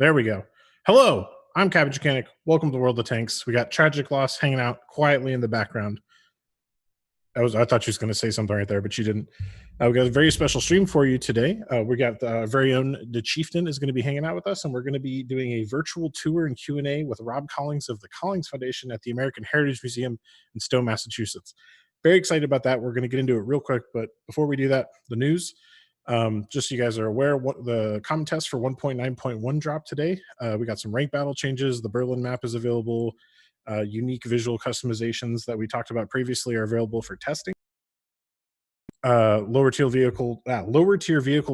There we go. Hello, I'm Cabbage Mechanic. Welcome to World of Tanks. We got Tragic Loss hanging out quietly in the background. I thought she was going to say something right there, but she didn't. We got a very special stream for you today. We got our very own the Chieftain is going to be hanging out with us, and we're going to be doing a virtual tour and Q&A with Rob Collings of the Collings Foundation at the American Heritage Museum in Stowe, Massachusetts. Very excited about that. We're going to get into it real quick, but before we do that, the news. Just so you guys are aware, what the common test for 1.9.1 dropped today. We got some rank battle changes. The Berlin map is available. Unique visual customizations that we talked about previously are available for testing. Lower tier vehicle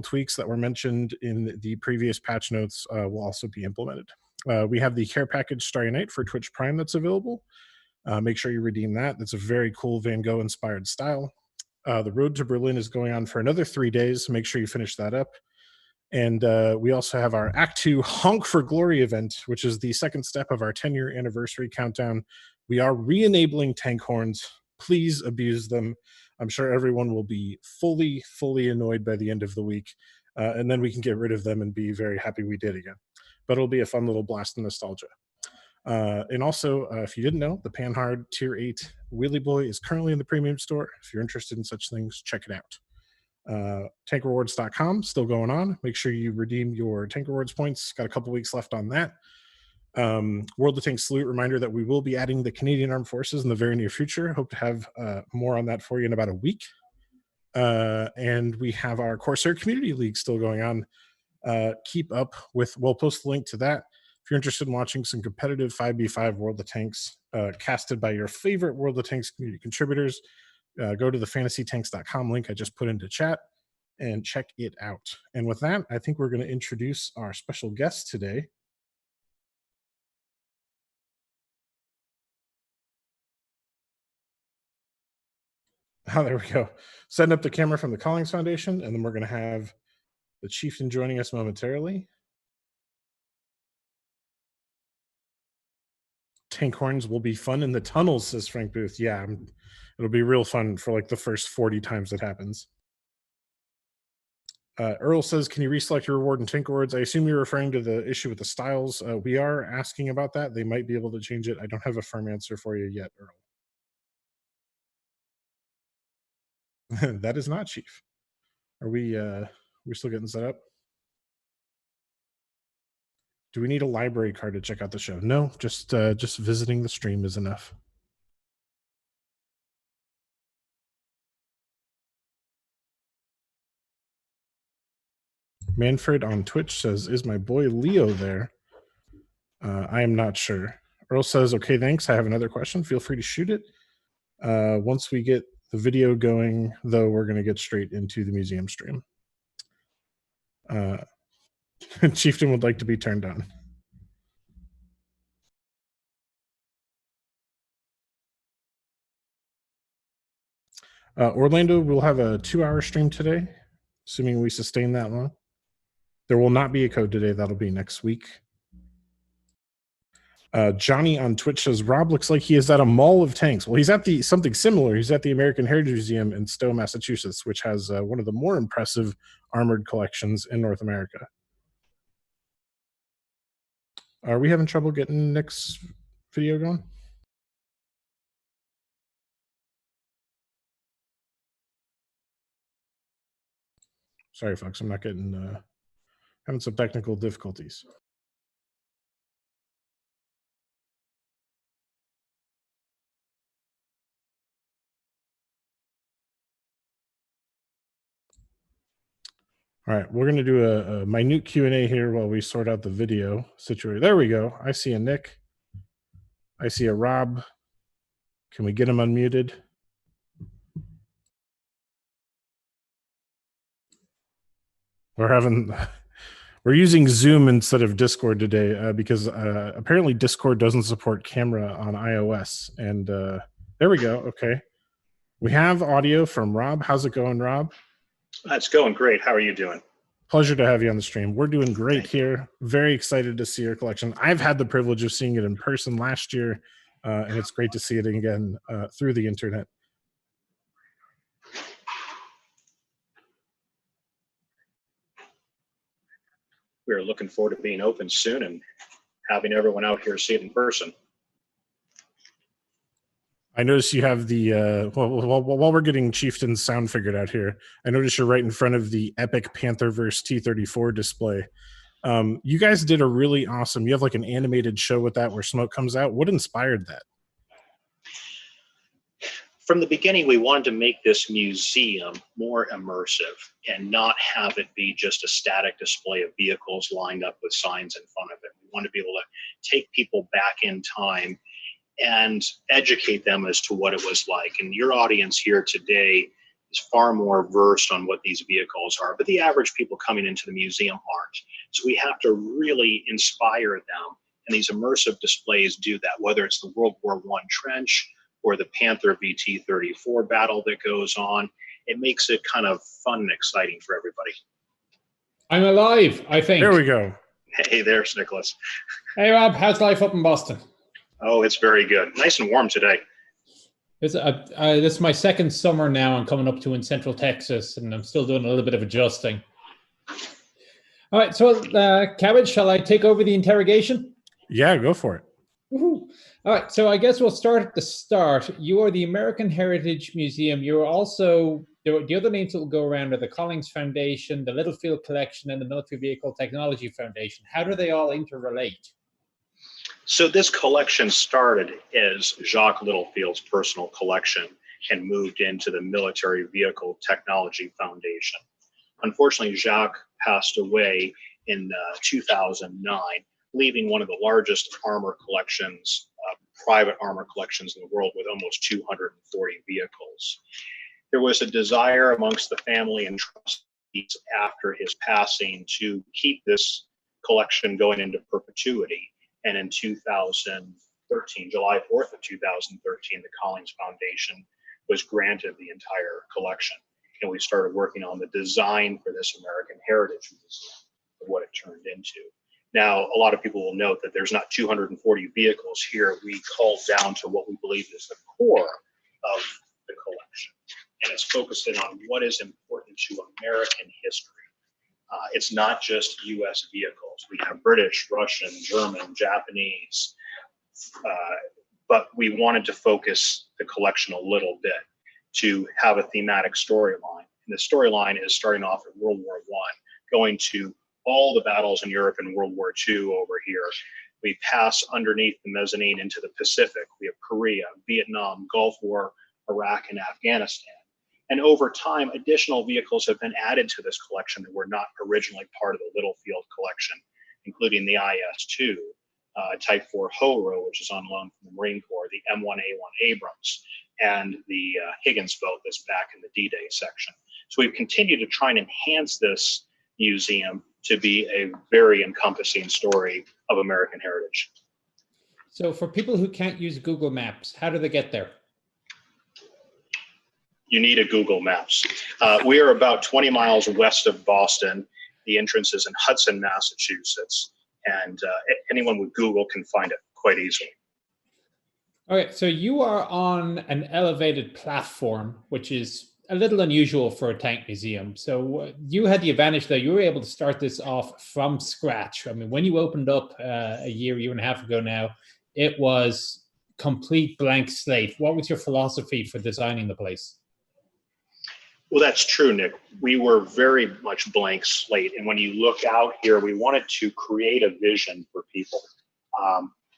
tweaks that were mentioned in the previous patch notes will also be implemented. We have the care package Starry Night for Twitch Prime that's available. Make sure you redeem that. That's a very cool Van Gogh inspired style. The road to Berlin is going on for another 3 days. Make sure you finish that up. And we also have our Act 2 Honk for Glory event, which is the second step of our 10-year anniversary countdown. We are re-enabling tank horns. Please abuse them. I'm sure everyone will be fully annoyed by the end of the week. And then we can get rid of them and be very happy we did again. But it'll be a fun little blast of nostalgia. And also, if you didn't know, the Panhard Tier 8 Wheelie Boy is currently in the premium store. If you're interested in such things, check it out. Tankrewards.com, still going on. Make sure you redeem your Tank Rewards points. Got a couple weeks left on that. World of Tanks Salute, reminder that we will be adding the Canadian Armed Forces in the very near future. Hope to have more on that for you in about a week. And we have our Corsair Community League still going on. Keep up with, we'll post the link to that. If you're interested in watching some competitive 5v5 World of Tanks casted by your favorite World of Tanks community contributors, go to the fantasytanks.com link I just put into chat and check it out. And with that, I think we're going to introduce our special guest today. Oh, there we go. Setting up the camera from the Collings Foundation, and then we're going to have the Chieftain joining us momentarily. Tank horns will be fun in the tunnels, says Frank Booth. Yeah, it'll be real fun for like the first 40 times it happens. Earl says, can you reselect your reward in Tank Rewards? I assume you're referring to the issue with the styles. We are asking about that. They might be able to change it. I don't have a firm answer for you yet, Earl. That is not Chief. Are we're still getting set up? Do we need a library card to check out the show? No, just visiting the stream is enough. Manfred on Twitch says, is my boy Leo there? I am not sure. Earl says, okay, thanks. I have another question. Feel free to shoot it. Once we get the video going, though, we're going to get straight into the museum stream. Chieftain would like to be turned on. Orlando will have a 2-hour stream today, assuming we sustain that long. There will not be a code today. That'll be next week. Johnny on Twitch says, Rob looks like he is at a mall of tanks. Well, he's at something similar. He's at the American Heritage Museum in Stowe, Massachusetts, which has one of the more impressive armored collections in North America. Are we having trouble getting Nick's video going? Sorry, folks. I'm not getting, having some technical difficulties. All right, we're going to do a minute Q&A here while we sort out the video situation. There we go. I see a Nick. I see a Rob. Can we get him unmuted? We're using Zoom instead of Discord today because apparently Discord doesn't support camera on iOS. And there we go. Okay. We have audio from Rob. How's it going, Rob? It's going great. How are you doing? Pleasure to have you on the stream. We're doing great here. Very excited to see your collection. I've had the privilege of seeing it in person last year, and it's great to see it again through the internet. We are looking forward to being open soon and having everyone out here see it in person. I notice you have the, while we're getting Chieftain's sound figured out here, I notice you're right in front of the epic Pantherverse T-34 display. You guys did a really awesome, you have like an animated show with that where smoke comes out. What inspired that? From the beginning, we wanted to make this museum more immersive and not have it be just a static display of vehicles lined up with signs in front of it. We wanted to be able to take people back in time and educate them as to what it was like. And your audience here today is far more versed on what these vehicles are, but the average people coming into the museum aren't. So we have to really inspire them. And these immersive displays do that, whether it's the World War I trench or the Panther VT-34 battle that goes on. It makes it kind of fun and exciting for everybody. I'm alive, I think. There we go. Hey, there's Nicholas. Hey, Rob, how's life up in Boston? Oh, it's very good. Nice and warm today. This is my second summer now. I'm coming up to in Central Texas, and I'm still doing a little bit of adjusting. All right, so Carriage, shall I take over the interrogation? Yeah, go for it. Woohoo. All right, so I guess we'll start at the start. You are the American Heritage Museum. You're also, the other names that will go around are the Collings Foundation, the Littlefield Collection, and the Military Vehicle Technology Foundation. How do they all interrelate? So this collection started as Jacques Littlefield's personal collection and moved into the Military Vehicle Technology Foundation. Unfortunately, Jacques passed away in 2009, leaving one of the largest armor collections, private armor collections in the world, with almost 240 vehicles. There was a desire amongst the family and trustees after his passing to keep this collection going into perpetuity. And in 2013, July 4th of 2013, the Collings Foundation was granted the entire collection. And we started working on the design for this American Heritage Museum, what it turned into. Now, a lot of people will note that there's not 240 vehicles here. We called down to what we believe is the core of the collection. And it's focused in on what is important to American history. It's not just U.S. vehicles. We have British, Russian, German, Japanese, but we wanted to focus the collection a little bit to have a thematic storyline. And the storyline is starting off at World War I, going to all the battles in Europe in World War II over here. We pass underneath the mezzanine into the Pacific. We have Korea, Vietnam, Gulf War, Iraq, and Afghanistan. And over time, additional vehicles have been added to this collection that were not originally part of the Littlefield collection, including the IS-2, Type 4 Horo, which is on loan from the Marine Corps, the M1A1 Abrams, and the Higgins boat that's back in the D-Day section. So we've continued to try and enhance this museum to be a very encompassing story of American heritage. So for people who can't use Google Maps, how do they get there? You need a Google Maps. We are about 20 miles west of Boston. The entrance is in Hudson, Massachusetts, and anyone with Google can find it quite easily. Okay, so you are on an elevated platform, which is a little unusual for a tank museum. So you had the advantage that you were able to start this off from scratch. I mean, when you opened up a year and a half ago now, it was complete blank slate. What was your philosophy for designing the place? Well, that's true, Nick. We were very much blank slate. And when you look out here, we wanted to create a vision for people.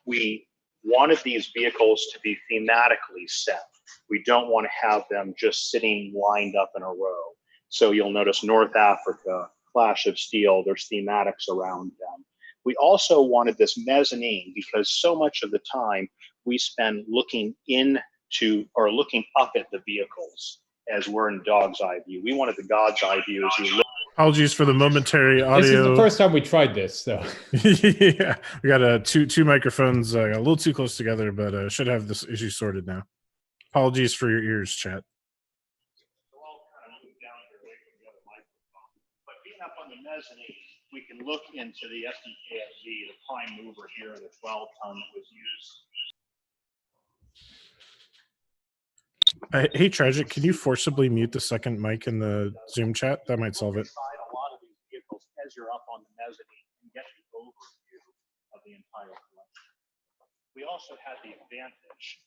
We wanted these vehicles to be thematically set. We don't want to have them just sitting lined up in a row. So you'll notice North Africa, Clash of Steel, there's thematics around them. We also wanted this mezzanine because so much of the time we spend looking into or looking up at the vehicles as we're in dog's eye view. We wanted the God's eye view as you look. Apologies for the momentary audio. This is the first time we tried this, so. Yeah, we got two microphones got a little too close together, but should have this issue sorted now. Apologies for your ears, chat. But being up on the mezzanine, we can look into the SDKFZ, the prime mover here, the 12-ton that was used. Hey, Tragic, can you forcibly mute the second mic in the Zoom chat? That might solve it. A lot of these vehicles as you're up on the mezzanine. advantage.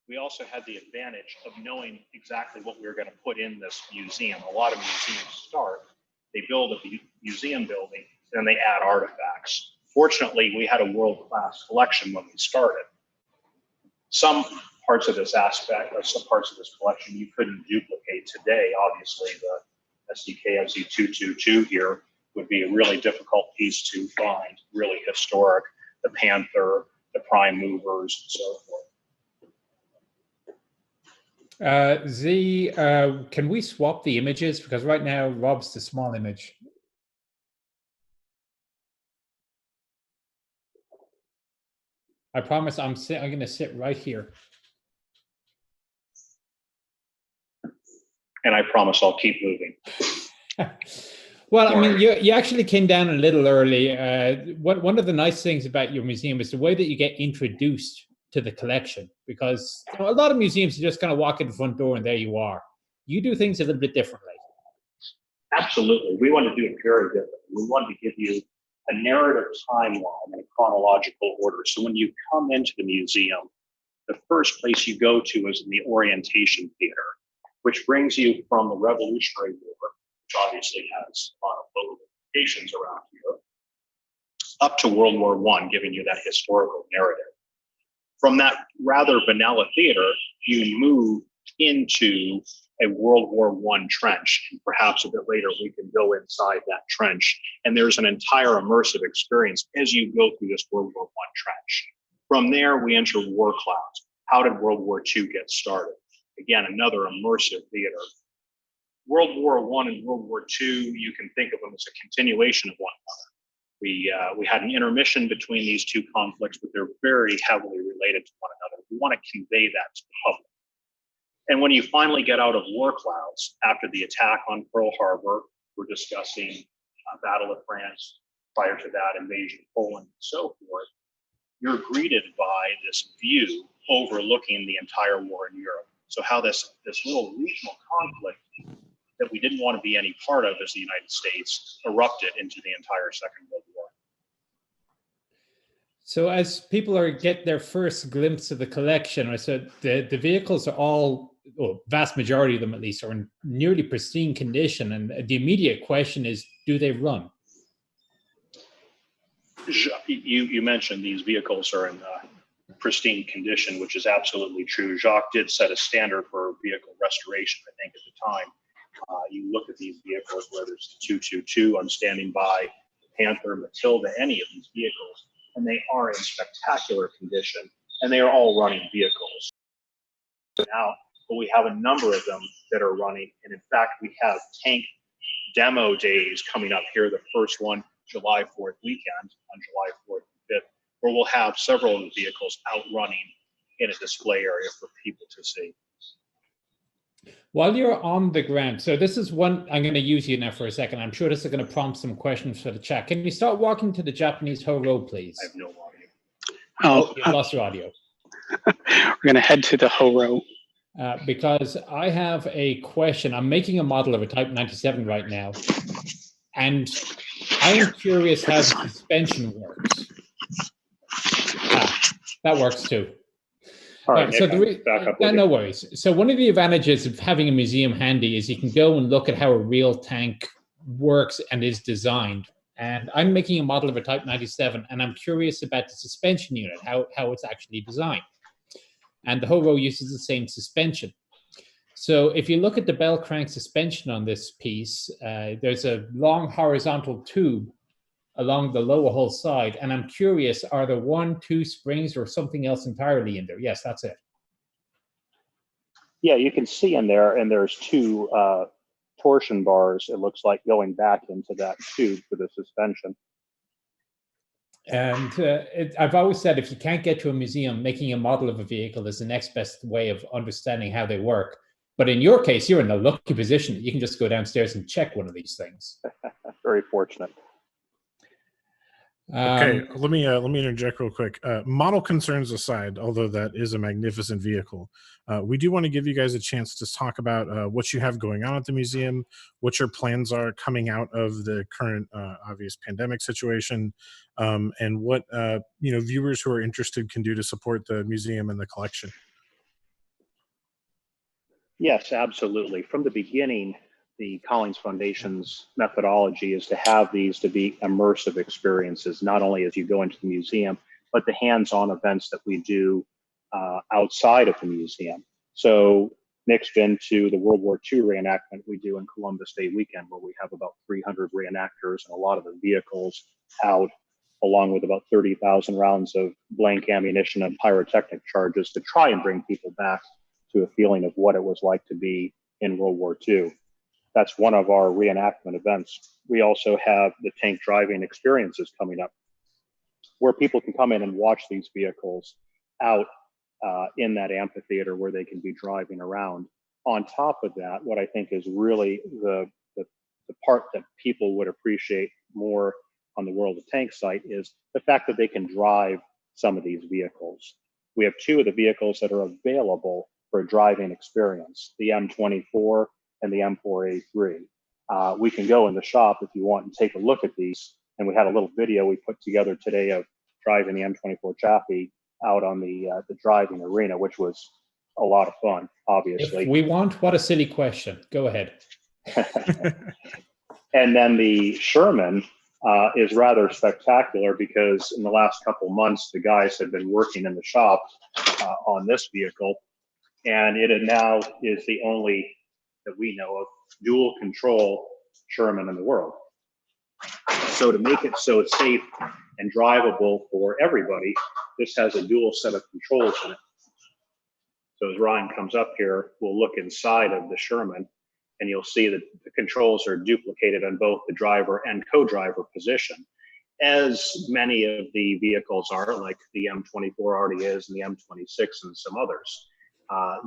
We also had the advantage of knowing exactly what we were going to put in this museum. A lot of museums start, they build a museum building, then they add artifacts. Fortunately, we had a world-class collection when we started. Some parts of this aspect, or some parts of this collection, you couldn't duplicate today. Obviously, the SDKFZ 222 here would be a really difficult piece to find, really historic, the Panther, the prime movers, and so forth. Can we swap the images? Because right now, Rob's the small image. I promise I'm going to sit right here. And I promise I'll keep moving. Well, I mean, you actually came down a little early. One of the nice things about your museum is the way that you get introduced to the collection, because a lot of museums, you just kind of walk in the front door and there you are. You do things a little bit differently. Absolutely. We want to do it very differently. We want to give you a narrative timeline in a chronological order. So when you come into the museum, the first place you go to is in the Orientation Theater, which brings you from the Revolutionary War, which obviously has a lot of locations around here, up to World War I, giving you that historical narrative. From that rather vanilla theater, you move into a World War I trench. And perhaps a bit later, we can go inside that trench. And there's an entire immersive experience as you go through this World War I trench. From there, we enter war clouds. How did World War II get started? Again, another immersive theater. World War I and World War II, you can think of them as a continuation of one another. We had an intermission between these two conflicts, but they're very heavily related to one another. We want to convey that to the public. And when you finally get out of war clouds, after the attack on Pearl Harbor, we're discussing Battle of France, prior to that, invasion of Poland, and so forth, you're greeted by this view overlooking the entire war in Europe. So how this little regional conflict that we didn't want to be any part of as the United States erupted into the entire Second World War. So as people get their first glimpse of the collection, so the vehicles are all, well, vast majority of them at least, are in nearly pristine condition. And the immediate question is, do they run? You mentioned these vehicles are in pristine condition, which is absolutely true. Jacques did set a standard for vehicle restoration, I think, at the time. You look at these vehicles, whether it's the 222, I'm standing by, Panther, Matilda, any of these vehicles, and they are in spectacular condition, and they are all running vehicles. Now, but we have a number of them that are running, and in fact, we have tank demo days coming up here. The first one, July 4th weekend, on July 4th and 5th, where we'll have several of the vehicles out running in a display area for people to see. While you're on the ground, so this is one, I'm going to use you now for a second. I'm sure this is going to prompt some questions for the chat. Can you start walking to the Japanese Ho Road, please? I have no audio. You lost your audio. We're going to head to the Ho Road. Because I have a question. I'm making a model of a Type 97 right now, and I am curious how the suspension works. That works too. All right, so no you. worries. So one of the advantages of having a museum handy is you can go and look at how a real tank works and is designed. And I'm making a model of a Type 97, and I'm curious about the suspension unit, how it's actually designed. And the Ho-Ro uses the same suspension. So if you look at the bell crank suspension on this piece, there's a long horizontal tube along the lower hull side. And I'm curious, are there 1, 2 springs or something else entirely in there? Yes, that's it. Yeah, you can see in there, and there's 2 torsion bars, it looks like, going back into that tube for the suspension. And I've always said, if you can't get to a museum, making a model of a vehicle is the next best way of understanding how they work. But in your case, you're in a lucky position that you can just go downstairs and check one of these things. Very fortunate. Okay, let me interject real quick. Model concerns aside, although that is a magnificent vehicle, we do want to give you guys a chance to talk about what you have going on at the museum, what your plans are coming out of the current obvious pandemic situation, and what viewers who are interested can do to support the museum and the collection. Yes, absolutely. From the beginning, the Collings Foundation's methodology is to have these to be immersive experiences, not only as you go into the museum, but the hands-on events that we do outside of the museum. So Nick's been to the World War II reenactment we do in Columbus Day weekend, where we have about 300 reenactors and a lot of the vehicles out, along with about 30,000 rounds of blank ammunition and pyrotechnic charges to try and bring people back to a feeling of what it was like to be in World War II. That's one of our reenactment events. We also have the tank driving experiences coming up, where people can come in and watch these vehicles out in that amphitheater where they can be driving around. On top of that, what I think is really the part that people would appreciate more on the World of Tanks site is the fact that they can drive some of these vehicles. We have two of the vehicles that are available for a driving experience, the M24 and the M4A3. We can go in the shop if you want and take a look at these. And we had a little video we put together today of driving the M24 Chaffee out on the driving arena, which was a lot of fun, obviously. If we want, what a silly question. Go ahead. And then the Sherman is rather spectacular because in the last couple months, the guys have been working in the shop on this vehicle. And it now is the only that we know of dual control Sherman in the world. So to make it so it's safe and drivable for everybody, this has a dual set of controls in it. So as Ryan comes up here, we'll look inside of the Sherman and you'll see that the controls are duplicated on both the driver and co-driver position, as many of the vehicles are, like the M24 already is, and the M26 and some others.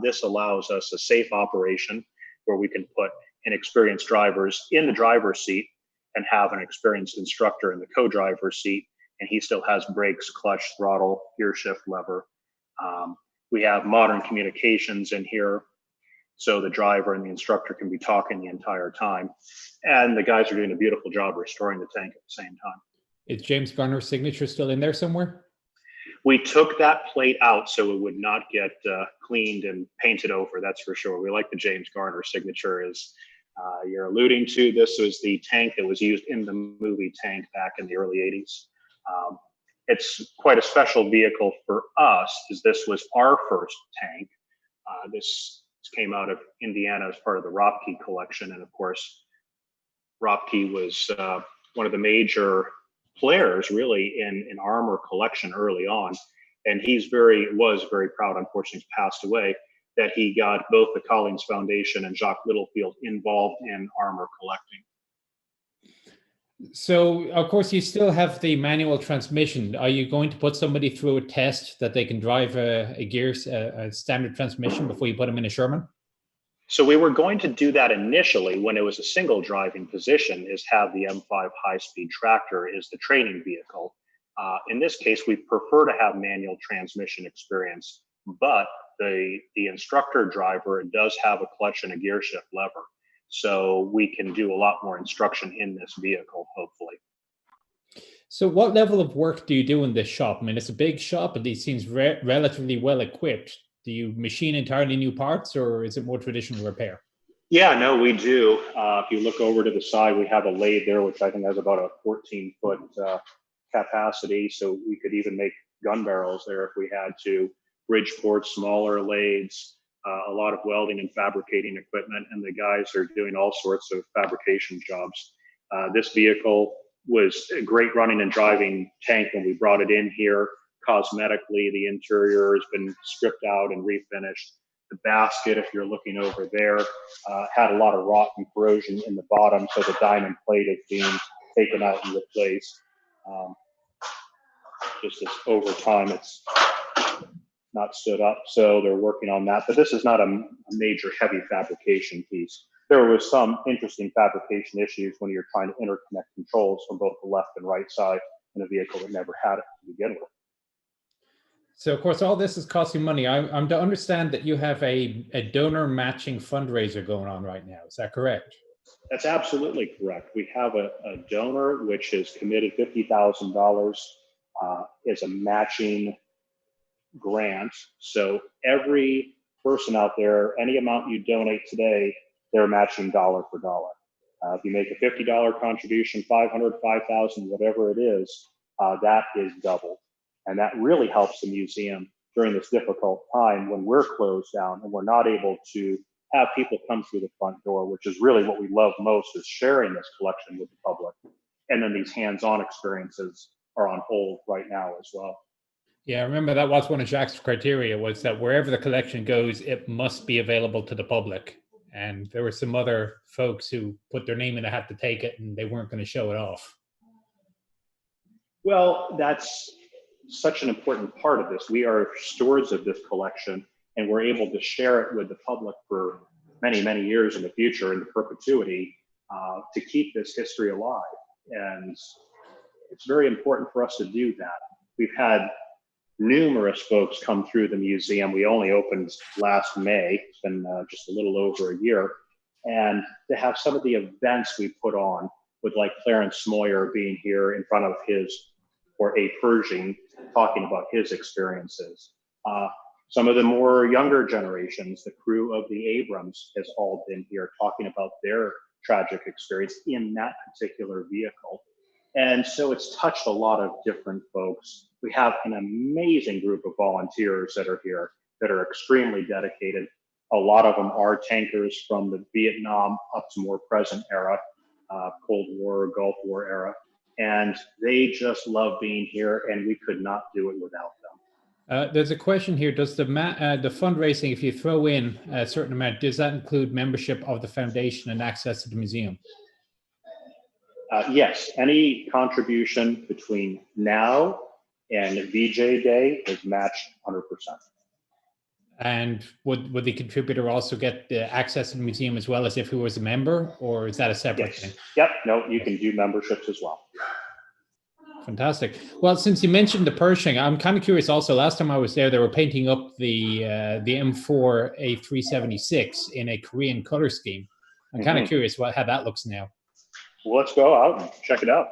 This allows us a safe operation where we can put inexperienced drivers in the driver's seat and have an experienced instructor in the co-driver's seat, and he still has brakes, clutch, throttle, gear shift lever. We have modern communications in here, so the driver and the instructor can be talking the entire time. And the guys are doing a beautiful job restoring the tank at the same time. Is James Garner's signature still in there somewhere? We took that plate out so it would not get cleaned and painted over, that's for sure. We like the James Garner signature, as you're alluding to. This was the tank that was used in the movie Tank back in the early 80s. It's quite a special vehicle for us, as this was our first tank. This came out of Indiana as part of the Ropke collection. And of course, Ropke was one of the major players really in armor collection early on. And was very proud, unfortunately he's passed away, that he got both the Collings Foundation and Jacques Littlefield involved in armor collecting. So, of course, you still have the manual transmission. Are you going to put somebody through a test that they can drive a standard transmission before you put them in a Sherman? So we were going to do that initially when it was a single driving position, is have the M5 high-speed tractor as the training vehicle. In this case, we prefer to have manual transmission experience, but the instructor driver does have a clutch and a gear shift lever. So we can do a lot more instruction in this vehicle, hopefully. So what level of work do you do in this shop? I mean, it's a big shop, but it seems relatively well equipped. Do you machine entirely new parts, or is it more traditional repair? Yeah, no, we do. If you look over to the side, we have a lathe there, which I think has about a 14-foot capacity. So we could even make gun barrels there if we had to. Bridgeport, smaller lathes, a lot of welding and fabricating equipment, and the guys are doing all sorts of fabrication jobs. This vehicle was a great running and driving tank when we brought it in here. Cosmetically, the interior has been stripped out and refinished. The basket, if you're looking over there, had a lot of rot and corrosion in the bottom, so the diamond plate is being taken out and replaced. Just as over time, it's not stood up, so they're working on that. But this is not a major heavy fabrication piece. There was some interesting fabrication issues when you're trying to interconnect controls from both the left and right side in a vehicle that never had it to begin with. So, of course, all this is costing money. I'm to understand that you have a donor matching fundraiser going on right now. Is that correct? That's absolutely correct. We have a donor which has committed $50,000 as a matching grant. So every person out there, any amount you donate today, they're matching dollar for dollar. If you make a $50 contribution, 500, 5,000, whatever it is, that is doubled. And that really helps the museum during this difficult time when we're closed down and we're not able to have people come through the front door, which is really what we love most, is sharing this collection with the public. And then these hands-on experiences are on hold right now as well. Yeah, I remember that was one of Jacques' criteria, was that wherever the collection goes, it must be available to the public. And there were some other folks who put their name in a hat to take it, and they weren't going to show it off. Well, that's such an important part of this. We are stewards of this collection, and we're able to share it with the public for many, many years in the future, into perpetuity, to keep this history alive. And it's very important for us to do that. We've had numerous folks come through the museum. We only opened last May. It's been just a little over a year. And to have some of the events we put on, with like Clarence Smoyer being here in front of his, or a Pershing, talking about his experiences. Some of the more younger generations, the crew of the Abrams has all been here talking about their tragic experience in that particular vehicle. And so it's touched a lot of different folks. We have an amazing group of volunteers that are here that are extremely dedicated. A lot of them are tankers from the Vietnam up to more present era, Cold War, Gulf War era. And they just love being here, and we could not do it without them. There's a question here. Does the fundraising, if you throw in a certain amount, does that include membership of the foundation and access to the museum? Yes, any contribution between now and VJ Day is matched 100%. And would the contributor also get the access to the museum as well as if he was a member, or is that a separate thing? Yep, no, you can do memberships as well. Fantastic. Well, since you mentioned the Pershing, I'm kind of curious also. Last time I was there, they were painting up the M4 A376 in a Korean color scheme. I'm kind of curious how that looks now. Well, let's go out and check it out.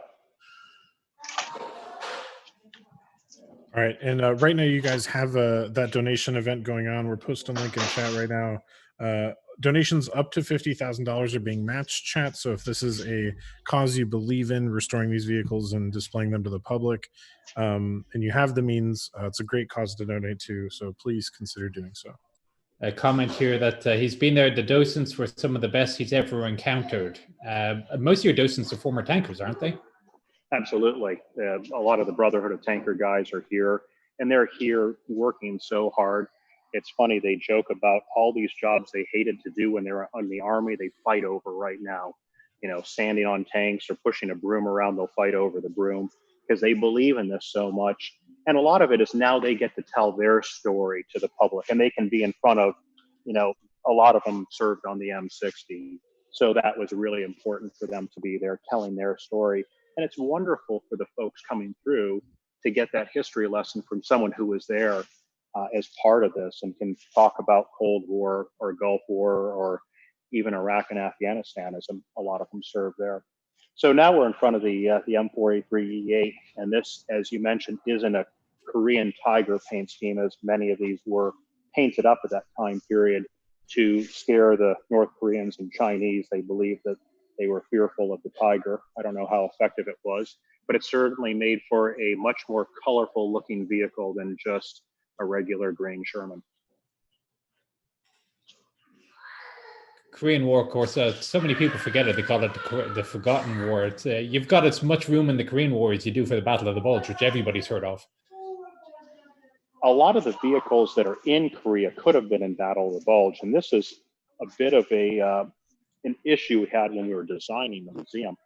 All right, and right now you guys have that donation event going on. We're posting a link in chat right now. Donations up to $50,000 are being matched, chat. So if this is a cause you believe in, restoring these vehicles and displaying them to the public, and you have the means, it's a great cause to donate to. So please consider doing so. A comment here that he's been there. The docents were some of the best he's ever encountered. Most of your docents are former tankers, aren't they? Absolutely. A lot of the Brotherhood of Tanker guys are here, and they're here working so hard. It's funny, they joke about all these jobs they hated to do when they were in the Army, they fight over right now. You know, standing on tanks or pushing a broom around, they'll fight over the broom because they believe in this so much. And a lot of it is now they get to tell their story to the public, and they can be in front of, you know, a lot of them served on the M60. So that was really important for them to be there telling their story. And it's wonderful for the folks coming through to get that history lesson from someone who was there as part of this and can talk about Cold War or Gulf War or even Iraq and Afghanistan, as a lot of them served there. So now we're in front of the M4A3E8, and this, as you mentioned, is in a Korean Tiger paint scheme, as many of these were painted up at that time period to scare the North Koreans and Chinese. They believed that they were fearful of the Tiger. I don't know how effective it was, but it certainly made for a much more colorful looking vehicle than just a regular grain Sherman. Korean War, of course, so many people forget it. They call it the Forgotten War. It's, you've got as much room in the Korean War as you do for the Battle of the Bulge, which everybody's heard of. A lot of the vehicles that are in Korea could have been in Battle of the Bulge, and this is a bit of an issue we had when we were designing the museum.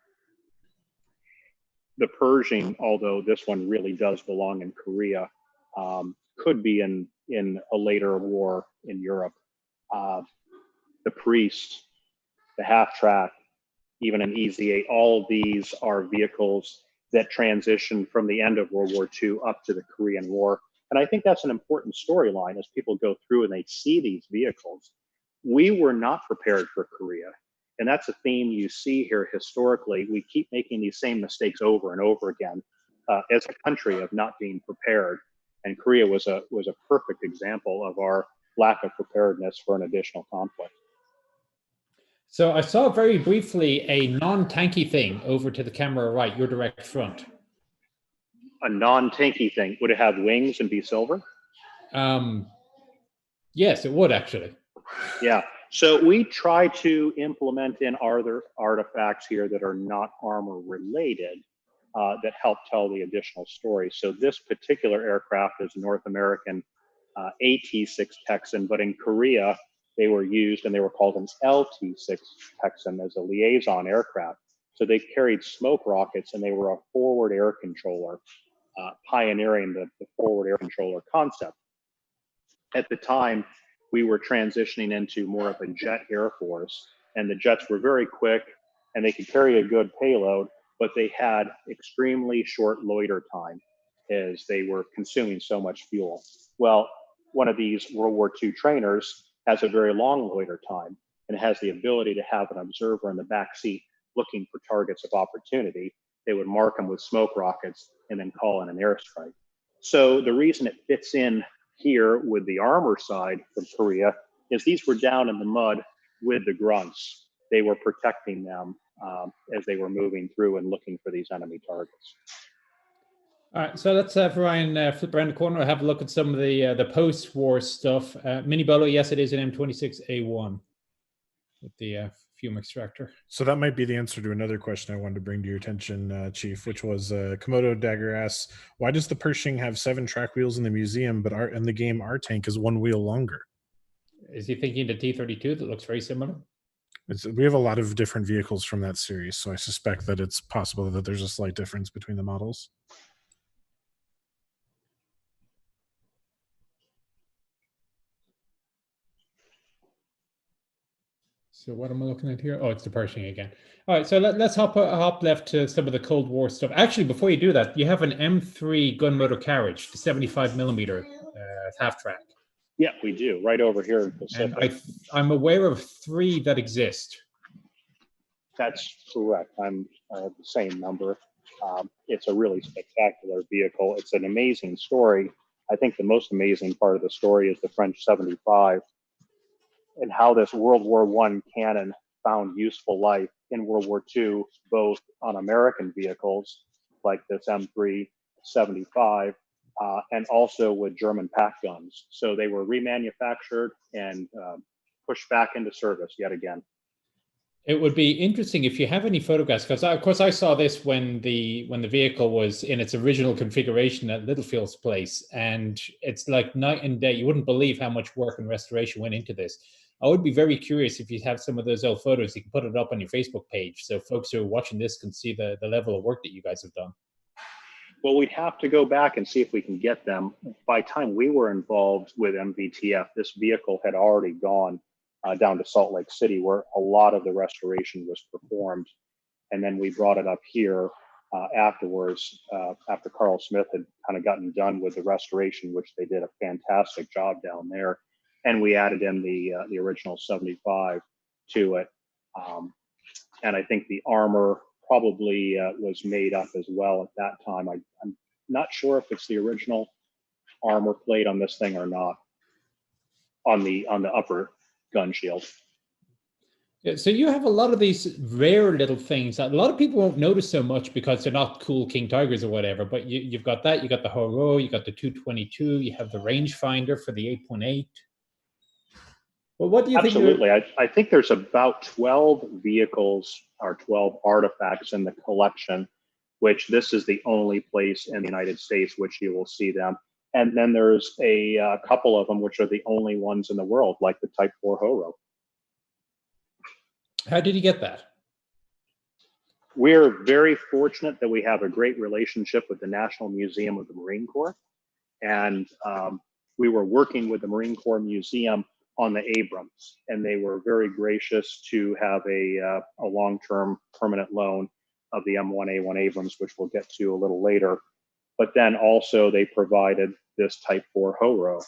The Pershing, although this one really does belong in Korea, could be in a later war in Europe. The Priest, the Half Track, even an Easy 8, all of these are vehicles that transitioned from the end of World War II up to the Korean War. And I think that's an important storyline as people go through and they see these vehicles. We were not prepared for Korea. And that's a theme you see here historically. We keep making these same mistakes over and over again as a country of not being prepared. And Korea was a perfect example of our lack of preparedness for an additional conflict. So I saw very briefly a non-tanky thing over to the camera right, your direct front. A non-tanky thing. Would it have wings and be silver? Yes, it would actually. Yeah. So we try to implement in other artifacts here that are not armor related that help tell the additional story. So this particular aircraft is a North American AT-6 Texan, but in Korea, they were used and they were called an LT-6 Texan as a liaison aircraft. So they carried smoke rockets and they were a forward air controller, pioneering the forward air controller concept. At the time, we were transitioning into more of a jet air force, and the jets were very quick and they could carry a good payload, but they had extremely short loiter time as they were consuming so much fuel. Well, one of these World War II trainers has a very long loiter time and has the ability to have an observer in the back seat looking for targets of opportunity. They would mark them with smoke rockets and then call in an airstrike. So the reason it fits in here with the armor side of Korea is these were down in the mud with the grunts. They were protecting them as they were moving through and looking for these enemy targets. All right, so let's have Ryan flip around the corner and have a look at some of the post-war stuff. Mini Bolo, yes, it is an M26A1 with the fume extractor. So that might be the answer to another question I wanted to bring to your attention, Chief, which was Komodo Dagger asks, why does the Pershing have 7 track wheels in the museum, but in the game our tank is 1 wheel longer? Is he thinking the T-32 that looks very similar? We have a lot of different vehicles from that series, so I suspect that it's possible that there's a slight difference between the models. So what am I looking at here? Oh, it's the Pershing again. All right, so let's hop left to some of the Cold War stuff. Actually, before you do that, you have an M3 gun motor Carriage, the 75mm half track. Yeah, we do, right over here in Pacific. And I'm aware of 3 that exist. That's correct. I have the same number. It's a really spectacular vehicle. It's an amazing story. I think the most amazing part of the story is the French 75 and how this World War I cannon found useful life in World War II, both on American vehicles like this M3 75 and also with German pack guns. So they were remanufactured and pushed back into service yet again. It would be interesting if you have any photographs, because of course I saw this when the vehicle was in its original configuration at Littlefield's place, and it's like night and day. You wouldn't believe how much work and restoration went into this. I would be very curious if you have some of those old photos. You can put it up on your Facebook page so folks who are watching this can see the level of work that you guys have done. Well, we'd have to go back and see if we can get them. By the time we were involved with MVTF, this vehicle had already gone down to Salt Lake City, where a lot of the restoration was performed. And then we brought it up here afterwards, after Carl Smith had kind of gotten done with the restoration, which they did a fantastic job down there. And we added in the original 75 to it. And I think the armor probably was made up as well at that time. I'm not sure if it's the original armor plate on this thing or not, on the upper gun shield. Yeah, so you have a lot of these rare little things that a lot of people won't notice so much because they're not cool King Tigers or whatever, but you've got that, you got the Horo, you got the 222, you have the rangefinder for the 8.8. Well, what do you think? Absolutely. I think there's about 12 vehicles or 12 artifacts in the collection, which this is the only place in the United States which you will see them. And then there's a couple of them which are the only ones in the world, like the Type 4 Horo. How did you get that? We're very fortunate that we have a great relationship with the National Museum of the Marine Corps. And we were working with the Marine Corps Museum on the Abrams, and they were very gracious to have a long-term permanent loan of the M1A1 Abrams, which we'll get to a little later. But then also they provided this Type 4 HORO,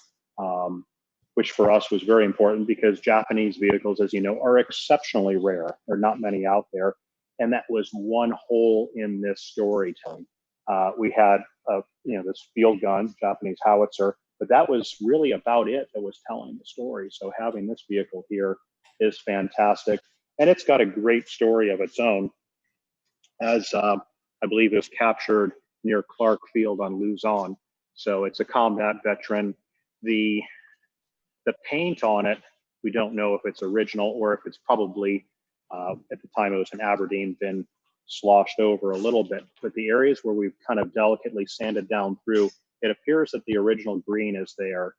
which for us was very important because Japanese vehicles, as you know, are exceptionally rare. There are not many out there. And that was one hole in this storytelling. We had this field gun, Japanese Howitzer, but that was really about it that was telling the story. So having this vehicle here is fantastic. And it's got a great story of its own, as I believe it was captured near Clark Field on Luzon. So it's a combat veteran. The paint on it, we don't know if it's original or if it's probably, at the time it was in Aberdeen, been sloshed over a little bit. But the areas where we've kind of delicately sanded down through, it appears that the original green is there.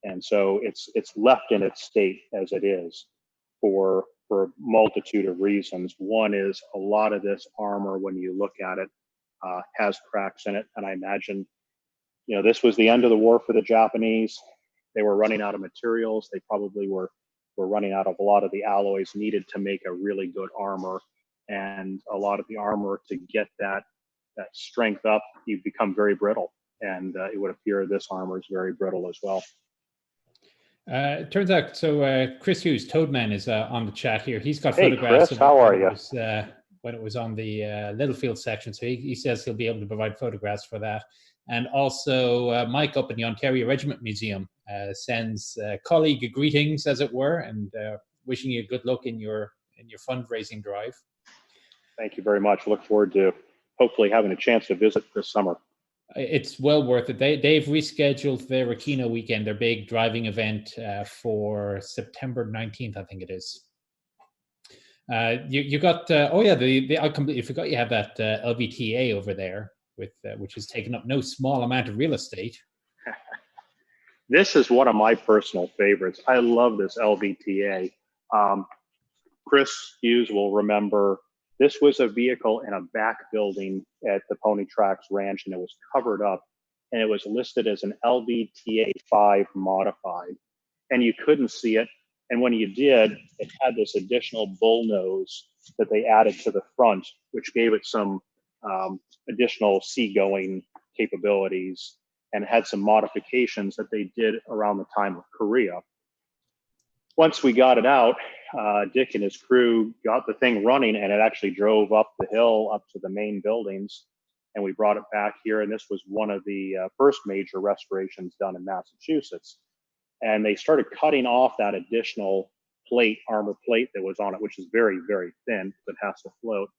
And so it's left in its state as it is for a multitude of reasons. One is a lot of this armor, when you look at it, has cracks in it. And I imagine, this was the end of the war for the Japanese. They were running out of materials. They probably were running out of a lot of the alloys needed to make a really good armor. And a lot of the armor, to get that strength up, you become very brittle. And it would appear this armor is very brittle as well. It turns out, so Chris Hughes, Toadman, is on the chat here. He's got Hey, photographs Chris, of how are you? When it was on the Littlefield section. So he says he'll be able to provide photographs for that. And also Mike up in the Ontario Regiment Museum sends colleague greetings, as it were, and wishing you good luck in your fundraising drive. Thank you very much. Look forward to hopefully having a chance to visit this summer. It's well worth it. They've rescheduled their Aquino weekend, their big driving event, for September 19th, I think it is. You got I completely forgot you have that LVTA over there, with which has taken up no small amount of real estate. This is one of my personal favorites. I love this LVTA. Chris Hughes will remember this was a vehicle in a back building at the Pony Tracks Ranch, and it was covered up, and it was listed as an LVTA 5 modified, and you couldn't see it. And when you did, it had this additional bullnose that they added to the front, which gave it some additional seagoing capabilities, and had some modifications that they did around the time of Korea. Once we got it out, Dick and his crew got the thing running, and it actually drove up the hill up to the main buildings, and we brought it back here. And this was one of the first major restorations done in Massachusetts. And they started cutting off that additional plate, armor plate that was on it, which is very, very thin, that has to float,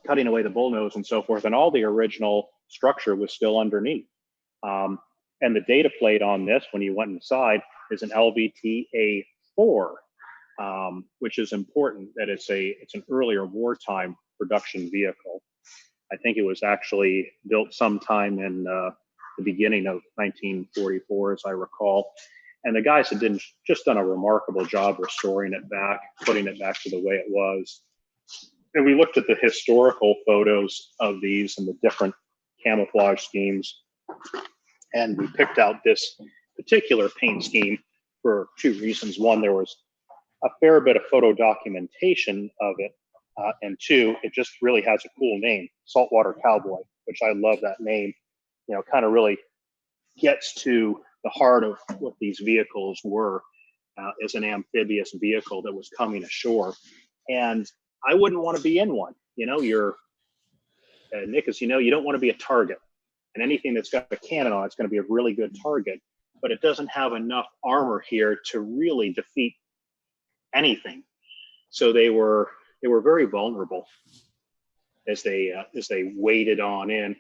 cutting away the bullnose and so forth. And all the original structure was still underneath. And the data plate on this, when you went inside, is an LVTA 4, which is important that it's an earlier wartime production vehicle. I think it was actually built sometime in the beginning of 1944, as I recall. And the guys had just done a remarkable job restoring it back, putting it back to the way it was. And we looked at the historical photos of these and the different camouflage schemes. And we picked out this particular paint scheme for two reasons. One, there was a fair bit of photo documentation of it. And two, it just really has a cool name, Saltwater Cowboy, which I love that name. Kind of really gets to the heart of what these vehicles were, as an amphibious vehicle that was coming ashore. And I wouldn't want to be in one. Nick, as you know, you don't want to be a target. And anything that's got a cannon on it's going to be a really good target, but it doesn't have enough armor here to really defeat anything. So they were very vulnerable as they waded on in,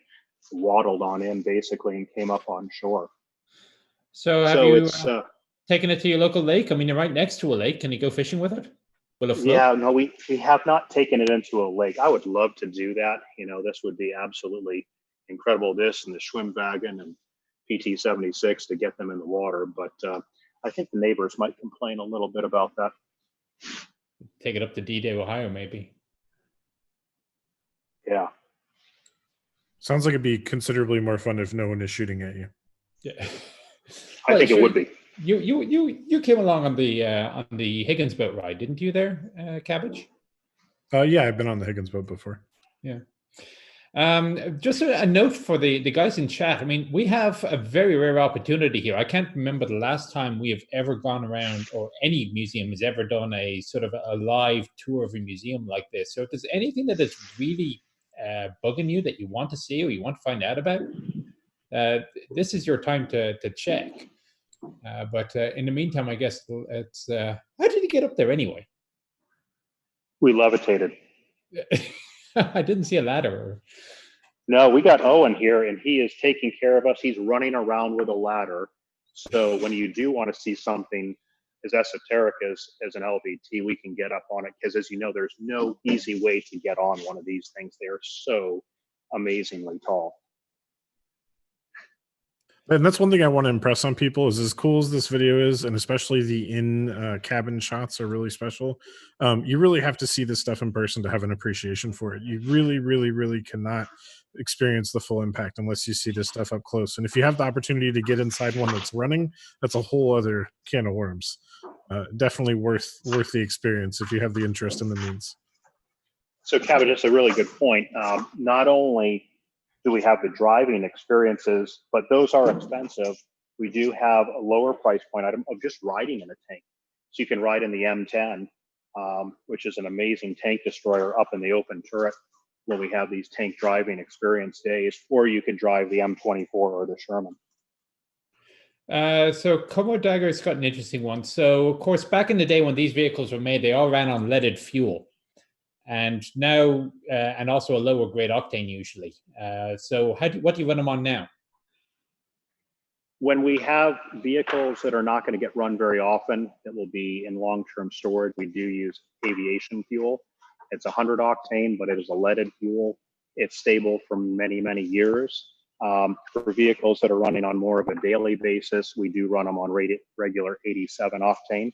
waddled on in basically, and came up on shore. So have you taken it to your local lake? I mean, you're right next to a lake. Can you go fishing with it? Will it float? Yeah, no, we have not taken it into a lake. I would love to do that. This would be absolutely incredible. This and the Schwimmwagen and PT-76 to get them in the water. But I think the neighbors might complain a little bit about that. Take it up to D-Day, Ohio, maybe. Yeah. Sounds like it'd be considerably more fun if no one is shooting at you. Yeah. I think it would be. You came along on the Higgins boat ride, didn't you? There, Cabbage. Yeah, I've been on the Higgins boat before. Yeah. Just a note for the guys in chat. I mean, we have a very rare opportunity here. I can't remember the last time we have ever gone around, or any museum has ever done a sort of a live tour of a museum like this. So if there's anything that is really bugging you that you want to see or you want to find out about, this is your time to check. But in the meantime, I guess it's how did you get up there anyway? We levitated. I didn't see a ladder. No, we got Owen here, and he is taking care of us. He's running around with a ladder. So when you do want to see something as esoteric as an LVT, we can get up on it. Because as you know, there's no easy way to get on one of these things. They are so amazingly tall. And that's one thing I want to impress on people is as cool as this video is, and especially the in-cabin shots are really special. You really have to see this stuff in person to have an appreciation for it. You really, really, really cannot experience the full impact unless you see this stuff up close. And if you have the opportunity to get inside one that's running, that's a whole other can of worms. Definitely worth the experience if you have the interest and the means. So, Kevin, it's a really good point. Not only do we have the driving experiences, but those are expensive. We do have a lower price point item of just riding in a tank. So you can ride in the M10, which is an amazing tank destroyer up in the open turret, where we have these tank driving experience days, or you could drive the M24 or the Sherman. So Como Dagger's got an interesting one. So of course, back in the day when these vehicles were made, they all ran on leaded fuel. And now, and also a lower grade octane usually. So what do you run them on now? When we have vehicles that are not going to get run very often, that will be in long-term storage, we do use aviation fuel. It's 100 octane, but it is a leaded fuel. It's stable for many, many years. For vehicles that are running on more of a daily basis, we do run them on regular 87 octane.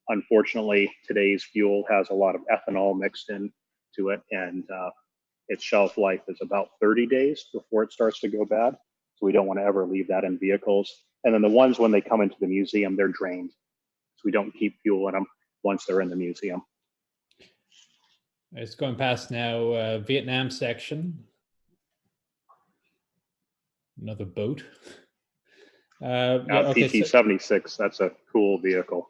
Unfortunately, today's fuel has a lot of ethanol mixed into it, and its shelf life is about 30 days before it starts to go bad. So we don't want to ever leave that in vehicles. And then the ones, when they come into the museum, they're drained. So we don't keep fuel in them once they're in the museum. It's going past now Vietnam section. Another boat. Okay, PT-76, that's a cool vehicle.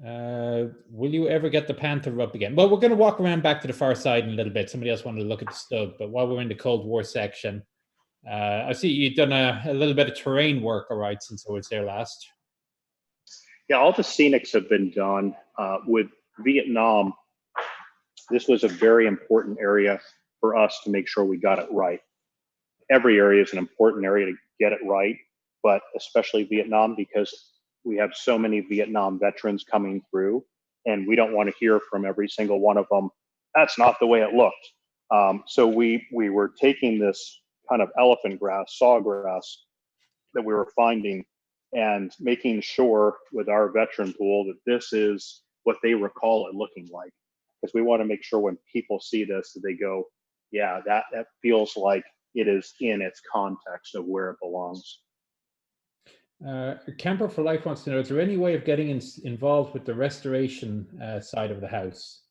Will you ever get the Panther up again? Well, we're going to walk around back to the far side in a little bit. Somebody else wanted to look at the stub, but while we're in the Cold War section, I see you've done a little bit of terrain work, all right, since I was there last. Yeah, all the scenics have been done. With Vietnam, this was a very important area for us to make sure we got it right. Every area is an important area to get it right, but especially Vietnam, because we have so many Vietnam veterans coming through, and we don't want to hear from every single one of them, that's not the way it looked. So we were taking this kind of elephant grass, sawgrass that we were finding, and making sure with our veteran pool that this is what they recall it looking like. Because we want to make sure when people see this, that they go, yeah, that feels like it is in its context of where it belongs. Camper for Life wants to know, is there any way of getting involved with the restoration side of the house?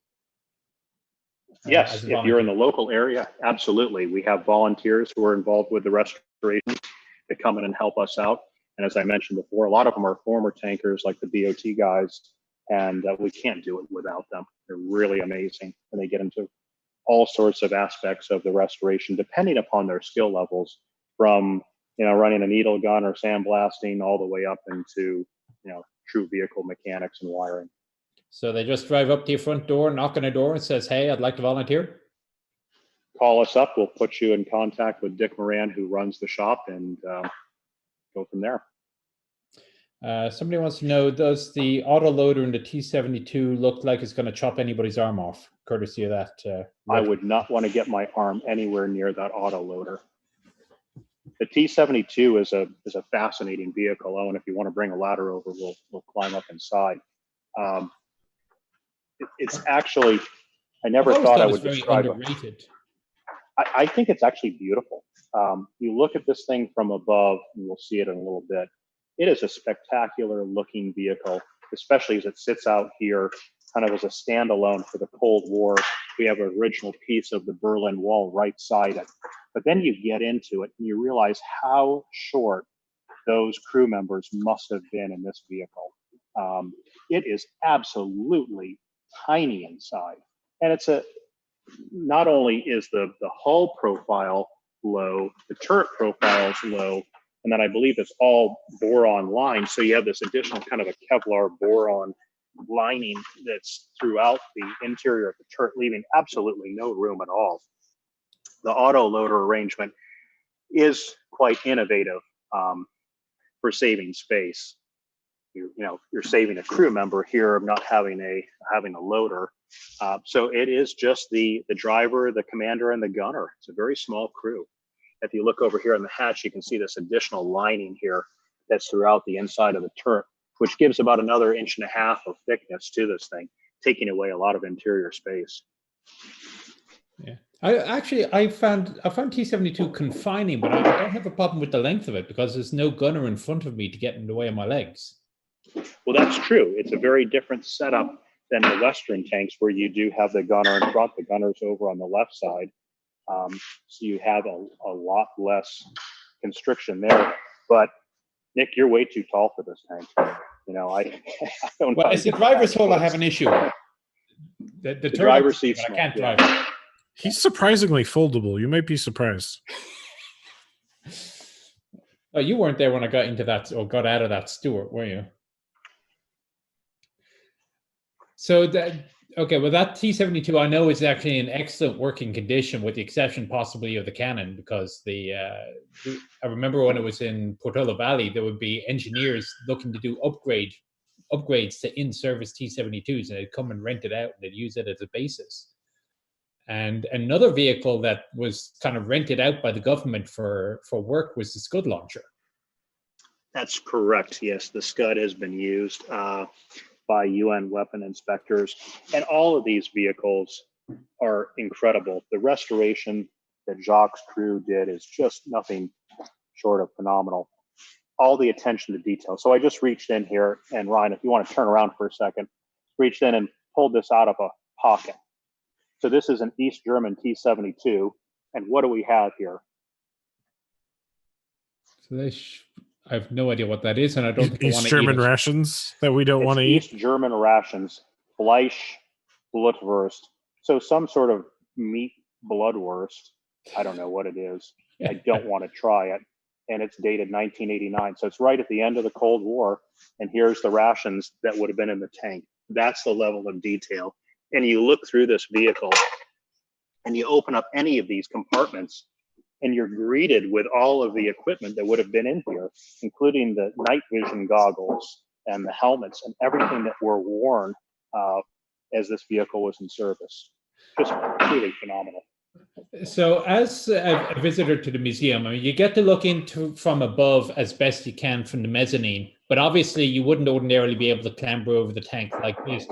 Yes, if you're in the local area, absolutely. We have volunteers who are involved with the restoration that come in and help us out. And as I mentioned before, a lot of them are former tankers like the BOT guys, and we can't do it without them. They're really amazing, and they get into all sorts of aspects of the restoration, depending upon their skill levels, from running a needle gun or sandblasting all the way up into true vehicle mechanics and wiring. So they just drive up to your front door, knock on a door, and says, "Hey, I'd like to volunteer." Call us up. We'll put you in contact with Dick Moran, who runs the shop, and go from there. Somebody wants to know, does the autoloader in the T-72 look like it's going to chop anybody's arm off, courtesy of that? I would not want to get my arm anywhere near that autoloader. The T-72 is a fascinating vehicle. Oh, and if you want to bring a ladder over, we'll climb up inside. It's actually, I never thought I would describe it. I think it's actually beautiful. You look at this thing from above, and we'll see it in a little bit. It is a spectacular looking vehicle. especially as it sits out here kind of as a standalone for the Cold War. We have an original piece of the Berlin Wall right side it. But then you get into it and you realize how short those crew members must have been in this vehicle. It is absolutely tiny inside. And it's not only is the hull profile low, the turret profile is low, and then I believe it's all boron line. So you have this additional kind of a Kevlar boron lining that's throughout the interior of the turret, leaving absolutely no room at all. The auto loader arrangement is quite innovative for saving space. You're saving a crew member here of not having a loader. So it is just the driver, the commander, and the gunner. It's a very small crew. If you look over here on the hatch, you can see this additional lining here that's throughout the inside of the turret, which gives about another 1.5 inches of thickness to this thing, taking away a lot of interior space. Yeah, I found T-72 confining, but I don't have a problem with the length of it because there's no gunner in front of me to get in the way of my legs. Well, that's true. It's a very different setup than the Western tanks, where you do have the gunner in front, the gunner's over on the left side. So you have a lot less constriction there. But Nick, you're way too tall for this tank. I don't. Well, it's the driver's hole I have an issue with. The driver's seat, I can't drive it. He's surprisingly foldable. You might be surprised. Oh, you weren't there when I got into that or got out of that Stuart, were you? So that T-72 I know is actually in excellent working condition, with the exception possibly of the cannon, because I remember when it was in Portola Valley, there would be engineers looking to do upgrades to in-service T-72s, and they'd come and rent it out and they'd use it as a basis. And another vehicle that was kind of rented out by the government for work was the Scud launcher. That's correct. Yes, the Scud has been used by UN weapon inspectors, and all of these vehicles are incredible. The restoration that Jacques' crew did is just nothing short of phenomenal. All the attention to detail. So I just reached in here, and Ryan, if you want to turn around for a second, reached in and pulled this out of a pocket. So this is an East German T-72, and what do we have here? So I have no idea what that is, and I don't think I want to eat it. East German rations that we don't want to eat. East German rations, Fleisch, Blutwurst. So some sort of meat bloodwurst. I don't know what it is. I don't want to try it. And it's dated 1989. So it's right at the end of the Cold War. And here's the rations that would have been in the tank. That's the level of detail. And you look through this vehicle and you open up any of these compartments, and you're greeted with all of the equipment that would have been in here, including the night vision goggles and the helmets and everything that were worn as this vehicle was in service. Just truly phenomenal. So as a visitor to the museum, I mean, you get to look into from above as best you can from the mezzanine, but obviously you wouldn't ordinarily be able to clamber over the tank like this.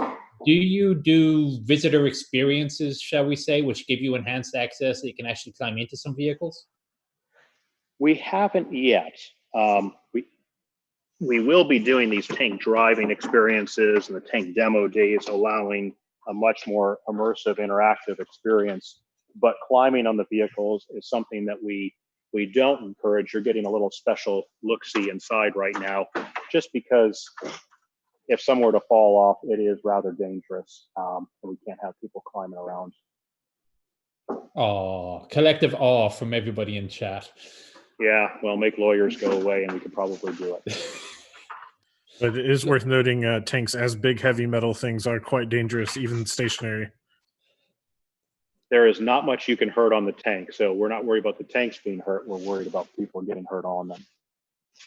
Do you do visitor experiences, shall we say, which give you enhanced access so you can actually climb into some vehicles? We haven't yet. We will be doing these tank driving experiences and the tank demo days, allowing a much more immersive, interactive experience. But climbing on the vehicles is something that we don't encourage. You're getting a little special look-see inside right now, just because if some were to fall off, it is rather dangerous, and we can't have people climbing around. Oh, collective awe from everybody in chat. Yeah, well, make lawyers go away, and we could probably do it. But it is worth noting tanks as big heavy metal things are quite dangerous, even stationary. There is not much you can hurt on the tank, so we're not worried about the tanks being hurt. We're worried about people getting hurt on them.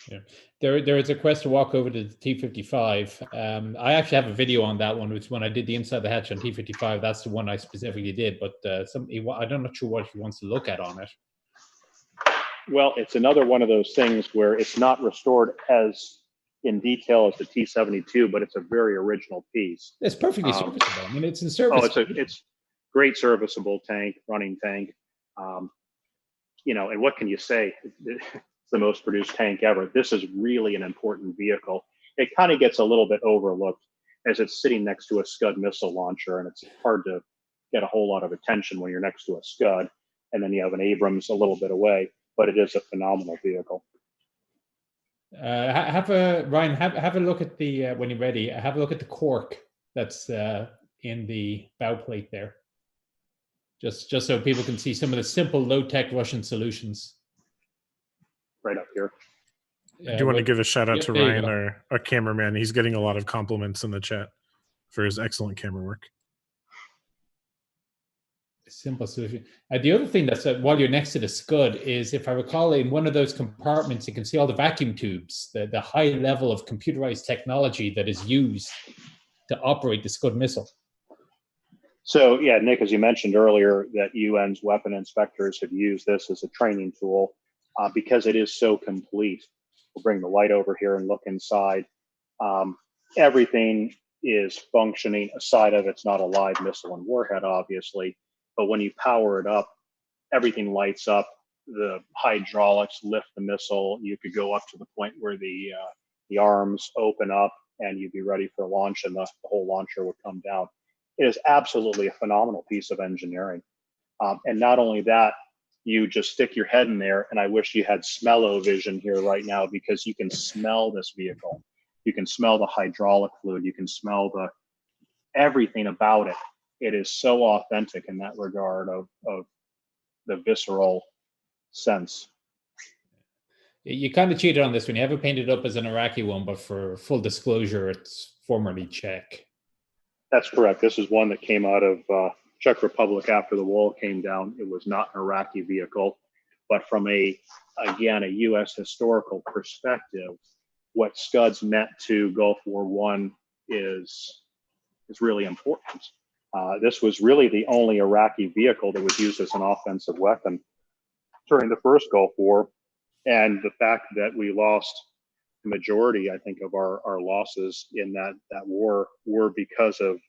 Yeah. There is a quest to walk over to the T-55. I actually have a video on that one, which when I did the inside the hatch on T-55, that's the one I specifically did. But I'm not sure what he wants to look at on it. Well, it's another one of those things where it's not restored as in detail as the T-72, but it's a very original piece. It's perfectly serviceable. I mean, it's in service. Oh, it's great serviceable tank, running tank. And what can you say? It's the most produced tank ever. This is really an important vehicle. it kind of gets a little bit overlooked as it's sitting next to a Scud missile launcher, and it's hard to get a whole lot of attention when you're next to a Scud, and then you have an Abrams a little bit away, but it is a phenomenal vehicle. Ryan, have a look at the, when you're ready, have a look at the cork that's in the bow plate there. Just so people can see some of the simple low-tech Russian solutions. Right up here. I do want to give a shout out to there you Ryan, our cameraman. He's getting a lot of compliments in the chat for his excellent camera work. Simple solution. The other thing that's while you're next to the Scud is, if I recall, in one of those compartments, you can see all the vacuum tubes, the high level of computerized technology that is used to operate the Scud missile. So yeah, Nick, as you mentioned earlier, that UN's weapon inspectors have used this as a training tool because it is so complete. We'll bring the light over here and look inside. Everything is functioning aside of it's not a live missile and warhead, obviously. But when you power it up, everything lights up. The hydraulics lift the missile. You could go up to the point where the arms open up and you'd be ready for launch, and the whole launcher would come down. It is absolutely a phenomenal piece of engineering. And not only that, you just stick your head in there, and I wish you had smell-o-vision here right now, because you can smell this vehicle. You can smell the hydraulic fluid. You can smell everything about it. It is so authentic in that regard of the visceral sense. You kind of cheated on this one. You have it painted up as an Iraqi one, but for full disclosure, it's formerly Czech. That's correct. This is one that came out of Czech Republic after the wall came down. It was not an Iraqi vehicle, but from a U.S. historical perspective, what Scuds meant to Gulf War I is really important. This was really the only Iraqi vehicle that was used as an offensive weapon during the first Gulf War. And the fact that we lost the majority, I think, of our losses in that war were because of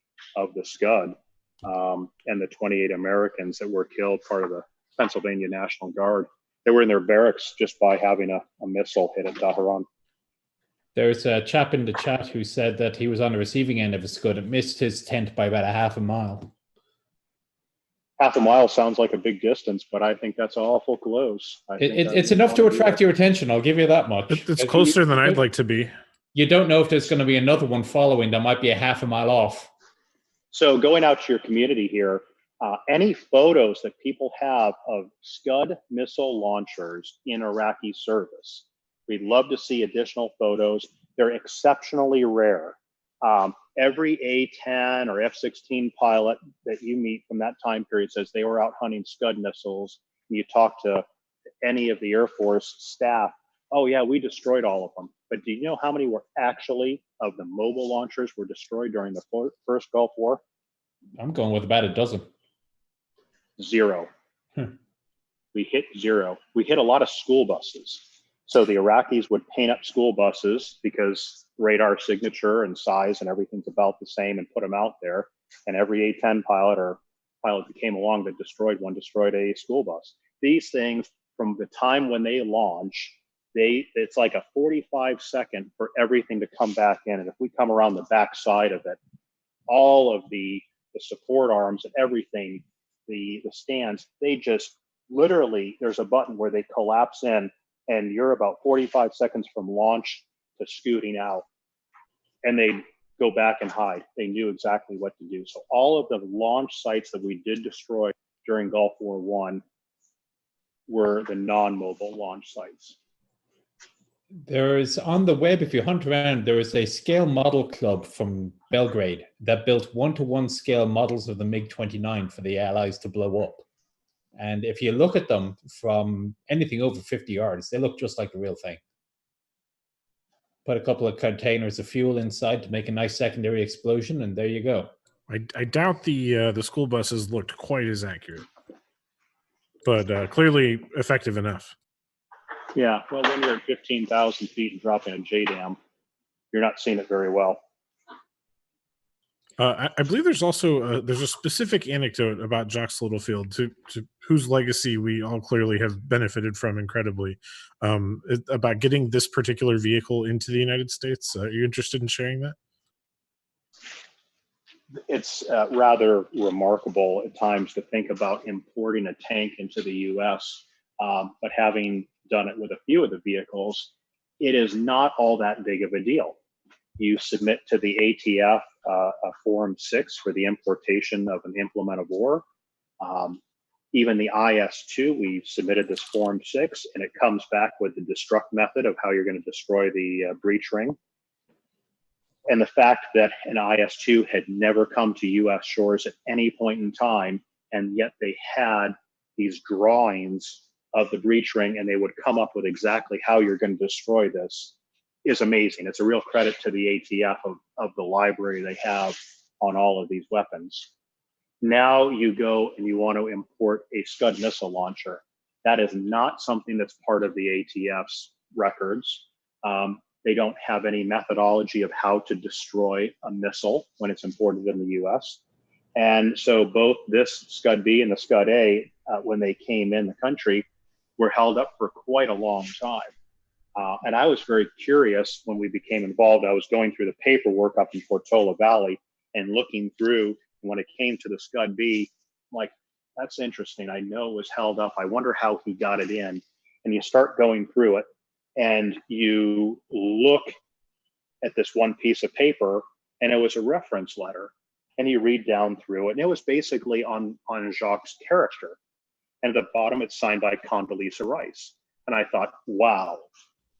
the Scud and the 28 Americans that were killed, part of the Pennsylvania National Guard. They were in their barracks just by having a missile hit at Tehran. There's a chap in the chat who said that he was on the receiving end of a Scud. It missed his tent by about a half a mile. Half a mile sounds like a big distance, but I think that's awful close. It's enough to attract your attention. I'll give you that much. It's closer than I'd like to be. You don't know if there's going to be another one following that might be a half a mile off. So going out to your community here, any photos that people have of Scud missile launchers in Iraqi service, we'd love to see additional photos. They're exceptionally rare. Every A-10 or F-16 pilot that you meet from that time period says they were out hunting Scud missiles. And you talk to any of the Air Force staff, oh yeah, we destroyed all of them. But do you know how many were actually of the mobile launchers were destroyed during the first Gulf War? I'm going with about a dozen. 0. We hit 0. We hit a lot of school buses. So the Iraqis would paint up school buses because radar signature and size and everything's about the same, and put them out there. And every A-10 pilot or pilot that came along that destroyed a school bus. These things, from the time when they launch, it's like a 45-second for everything to come back in. And if we come around the back side of it, all of the support arms and everything, the stands, they just literally, there's a button where they collapse in, and you're about 45 seconds from launch to scooting out, and they go back and hide. They knew exactly what to do. So all of the launch sites that we did destroy during Gulf War I were the non-mobile launch sites. There is, on the web, if you hunt around, there is a scale model club from Belgrade that built one-to-one scale models of the MiG-29 for the Allies to blow up. And if you look at them from anything over 50 yards, they look just like the real thing. Put a couple of containers of fuel inside to make a nice secondary explosion, and there you go. I doubt the school buses looked quite as accurate, but clearly effective enough. Yeah, well, when you're at 15,000 feet and dropping a JDAM, you're not seeing it very well. I believe there's also there's a specific anecdote about Jacques Littlefield to whose legacy we all clearly have benefited from incredibly, about getting this particular vehicle into the United States. Are you interested in sharing that? It's rather remarkable at times to think about importing a tank into the U.S., but having done it with a few of the vehicles, it is not all that big of a deal. You submit to the ATF a Form 6 for the importation of an implement of war. Even the IS-2, we submitted this Form 6, and it comes back with the destruct method of how you're going to destroy the breach ring. And the fact that an IS-2 had never come to U.S. shores at any point in time, and yet they had these drawings of the breach ring, and they would come up with exactly how you're going to destroy this, is amazing. It's a real credit to the ATF of the library they have on all of these weapons. Now you go and you want to import a Scud missile launcher. That is not something that's part of the ATF's records. They don't have any methodology of how to destroy a missile when it's imported in the US. And so both this Scud B and the Scud A, when they came in the country, were held up for quite a long time. And I was very curious when we became involved. I was going through the paperwork up in Portola Valley and looking through. And when it came to the Scud B, I'm like, that's interesting. I know it was held up. I wonder how he got it in. And you start going through it, and you look at this one piece of paper, and it was a reference letter. And you read down through it, and it was basically on Jacques' character. And at the bottom, it's signed by Condoleezza Rice. And I thought, wow,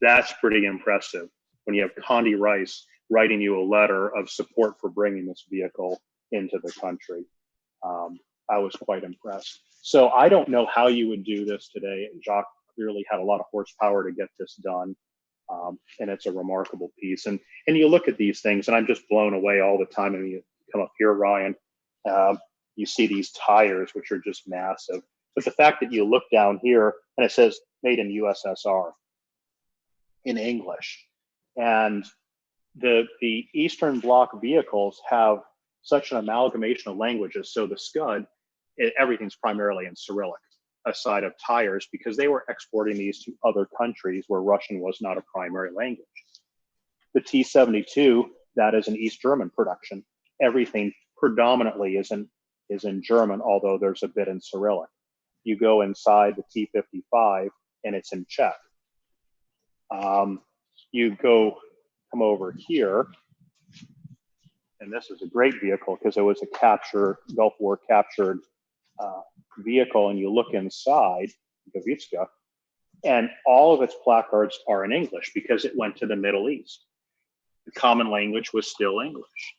that's pretty impressive when you have Condi Rice writing you a letter of support for bringing this vehicle into the country. I was quite impressed. So I don't know how you would do this today. Jacques clearly had a lot of horsepower to get this done. And it's a remarkable piece. And you look at these things, and I'm just blown away all the time. I mean, you come up here, Ryan, you see these tires, which are just massive. But the fact that you look down here and it says made in USSR in English, and the Eastern Bloc vehicles have such an amalgamation of languages. So the Scud, everything's primarily in Cyrillic, aside of tires, because they were exporting these to other countries where Russian was not a primary language. The T-72, that is an East German production. Everything predominantly is in German, although there's a bit in Cyrillic. You go inside the T-55 and it's in Czech. You come over here, and this is a great vehicle because it was a Gulf War captured vehicle, and you look inside Gavitska, and all of its placards are in English because it went to the Middle East. The common language was still English.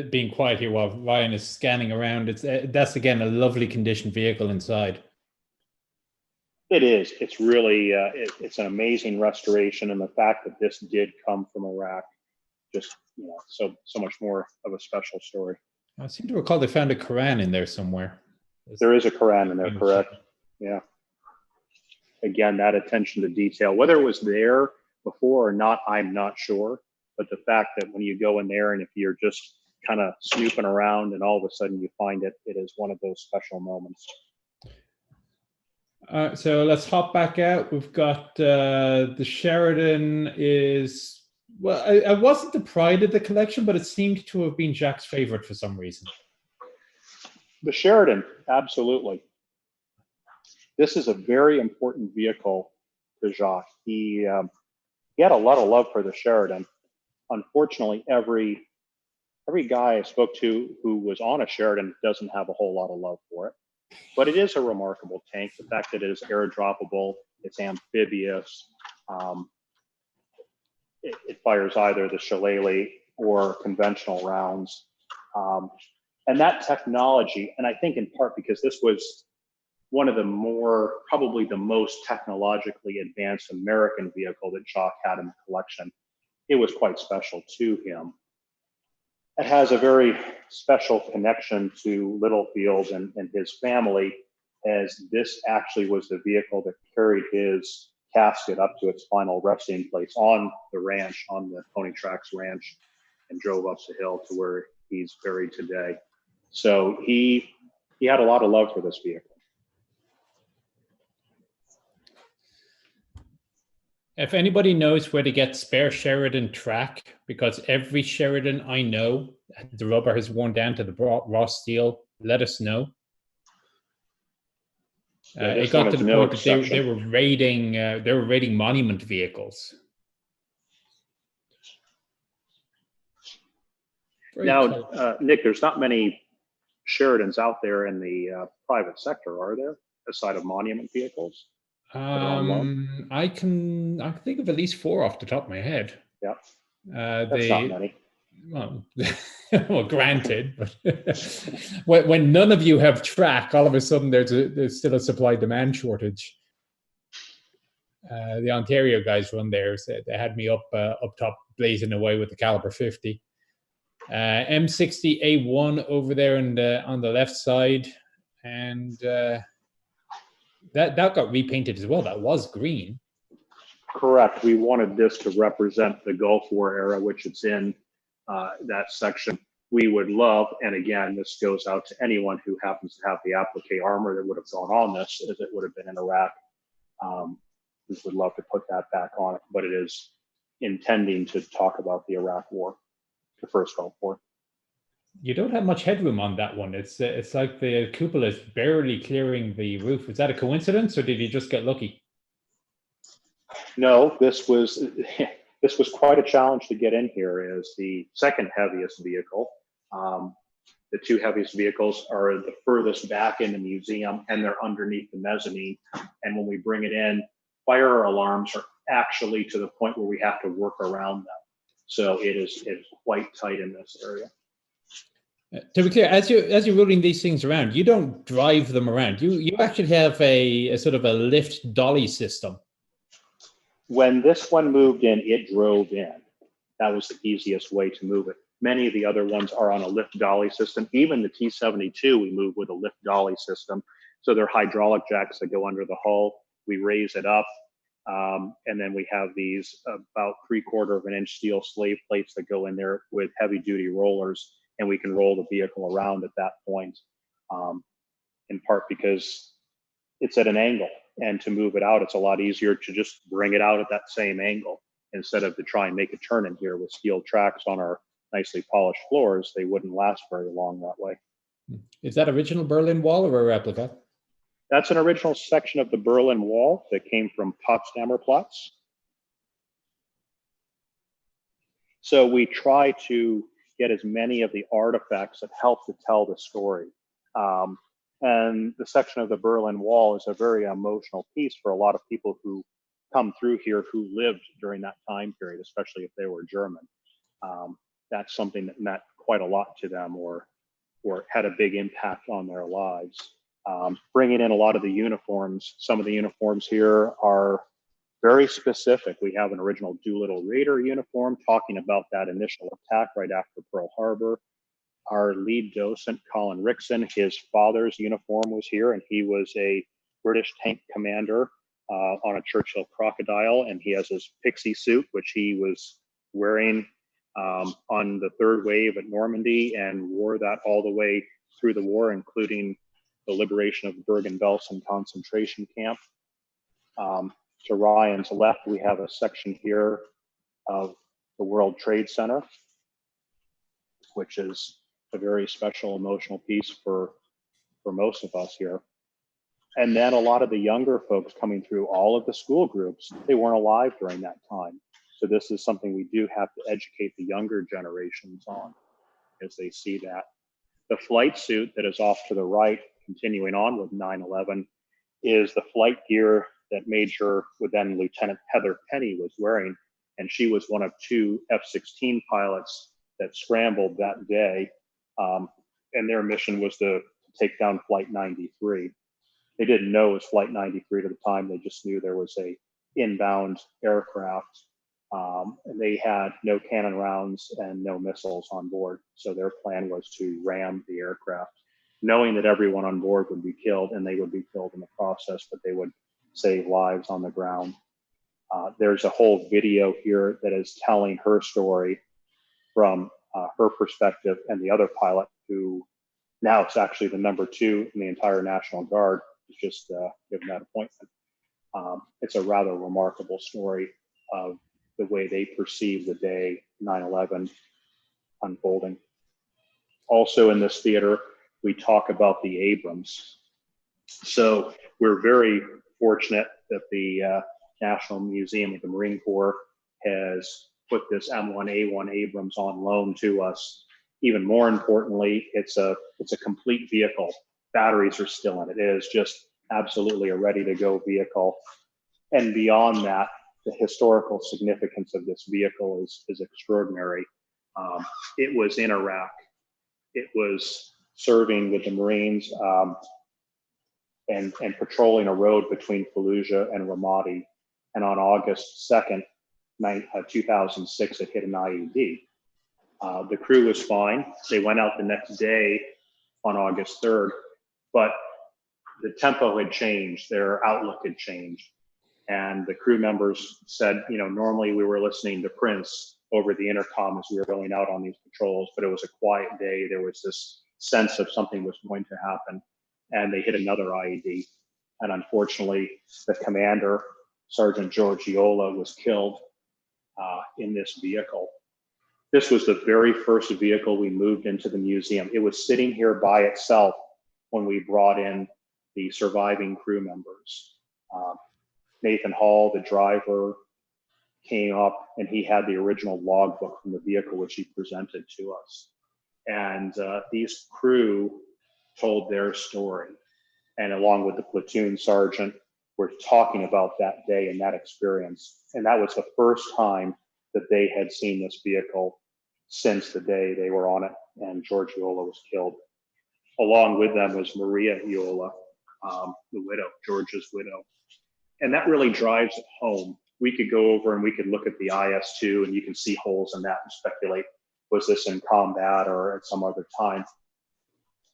Being quiet here while Ryan is scanning around, that's again a lovely condition vehicle inside. It is. It's really it's an amazing restoration, and the fact that this did come from Iraq, just so much more of a special story. I seem to recall they found a Quran in there somewhere. There is a Quran in there, correct? Yeah. Again, that attention to detail, whether it was there before or not, I'm not sure. But the fact that when you go in there, and if you're just kind of snooping around and all of a sudden you find it, it is one of those special moments. So let's hop back out. We've got the Sheridan is, well, it wasn't the pride of the collection, but it seemed to have been Jacques' favorite for some reason. The Sheridan, absolutely. This is a very important vehicle to Jacques. He had a lot of love for the Sheridan. Unfortunately, every guy I spoke to who was on a Sheridan doesn't have a whole lot of love for it. But it is a remarkable tank. The fact that it is airdroppable, it's amphibious, it fires either the shillelagh or conventional rounds. And that technology, and I think in part because this was one of the probably the most technologically advanced American vehicle that Jacques had in the collection, it was quite special to him. It has a very special connection to Littlefield and his family, as this actually was the vehicle that carried his casket up to its final resting place on the ranch, on the Pony Tracks Ranch, and drove up the hill to where he's buried today. So he had a lot of love for this vehicle. If anybody knows where to get spare Sheridan track, because every Sheridan I know, the rubber has worn down to the raw steel, let us know. It got to the point that they were raiding monument vehicles. Now, Nick, there's not many Sheridans out there in the private sector, are there, aside of monument vehicles? I can think of at least 4 off the top of my head. Yeah, that's not many. Well, well, granted, but when none of you have track, all of a sudden there's still a supply-demand shortage. The Ontario guys run there, so they had me up top blazing away with the caliber 50. M60A1 over there on the left side, and that got repainted as well. That was green. Correct. We wanted this to represent the Gulf War era, which it's in that section. We would love, and again, this goes out to anyone who happens to have the applique armor that would have gone on this, as it would have been in Iraq. We would love to put that back on it, but it is intending to talk about the Iraq War, the first Gulf War. You don't have much headroom on that one. It's like the cupola is barely clearing the roof. Is that a coincidence, or did you just get lucky? No, this was quite a challenge to get in here. As the second heaviest vehicle. The 2 heaviest vehicles are the furthest back in the museum, and they're underneath the mezzanine. And when we bring it in, fire alarms are actually to the point where we have to work around them. So it's quite tight in this area. To be clear, as you're rolling these things around, you don't drive them around. You actually have a sort of a lift dolly system. When this one moved in, it drove in. That was the easiest way to move it. Many of the other ones are on a lift dolly system. Even the T-72, we move with a lift dolly system. So they're hydraulic jacks that go under the hull. We raise it up. And then we have these about 3/4 of an inch steel slave plates that go in there with heavy duty rollers, and we can roll the vehicle around at that point, in part because it's at an angle, and to move it out, it's a lot easier to just bring it out at that same angle instead of to try and make a turn in here with steel tracks on our nicely polished floors. They wouldn't last very long that way. Is that original Berlin Wall or a replica? That's an original section of the Berlin Wall that came from Potsdamer Platz. So we try to get as many of the artifacts that help to tell the story. And the section of the Berlin Wall is a very emotional piece for a lot of people who come through here who lived during that time period, especially if they were German. That's something that meant quite a lot to them, or had a big impact on their lives. Bringing in a lot of the uniforms. Some of the uniforms here are very specific. We have an original Doolittle Raider uniform talking about that initial attack right after Pearl Harbor. Our lead docent, Colin Rickson, his father's uniform was here, and he was a British tank commander on a Churchill Crocodile, and he has his pixie suit, which he was wearing on the third wave at Normandy, and wore that all the way through the war, including the liberation of Bergen-Belsen concentration camp. To Ryan's left, we have a section here of the World Trade Center, which is a very special emotional piece for most of us here. And then a lot of the younger folks coming through, all of the school groups, they weren't alive during that time. So this is something we do have to educate the younger generations on as they see that. The flight suit that is off to the right, continuing on with 9/11, is the flight gear that Major, then Lieutenant Heather Penny was wearing. And she was one of 2 F-16 pilots that scrambled that day. And their mission was to take down Flight 93. They didn't know it was Flight 93 at the time. They just knew there was a inbound aircraft. And they had no cannon rounds and no missiles on board. So their plan was to ram the aircraft, knowing that everyone on board would be killed, and they would be killed in the process, but they would save lives on the ground. There's a whole video here that is telling her story from her perspective, and the other pilot, who now is actually the number 2 in the entire National Guard, is just given that appointment. It's a rather remarkable story of the way they perceive the day 9/11 unfolding. Also in this theater, we talk about the Abrams. So we're very fortunate that the National Museum of the Marine Corps has put this M1A1 Abrams on loan to us. Even more importantly, it's a complete vehicle. Batteries are still in it. It is just absolutely a ready-to-go vehicle. And beyond that, the historical significance of this vehicle is extraordinary. It was in Iraq. It was serving with the Marines and patrolling a road between Fallujah and Ramadi. And on August 2nd, 2006, it hit an IED. The crew was fine. They went out the next day on August 3rd, but the tempo had changed. Their outlook had changed. And the crew members said, normally we were listening to Prince over the intercom as we were going out on these patrols, but it was a quiet day. There was this sense of something was going to happen, and they hit another IED. And unfortunately, the commander, Sergeant Giorgiola, was killed in this vehicle. This was the very first vehicle we moved into the museum. It was sitting here by itself when we brought in the surviving crew members. Nathan Hall, the driver, came up and he had the original logbook from the vehicle, which he presented to us. And these crew told their story. And along with the platoon sergeant, we're talking about that day and that experience. And that was the first time that they had seen this vehicle since the day they were on it and Giorgiola was killed. Along with them was Maria Iola, the widow, George's widow. And that really drives it home. We could go over and we could look at the IS-2 and you can see holes in that and speculate, was this in combat or at some other time?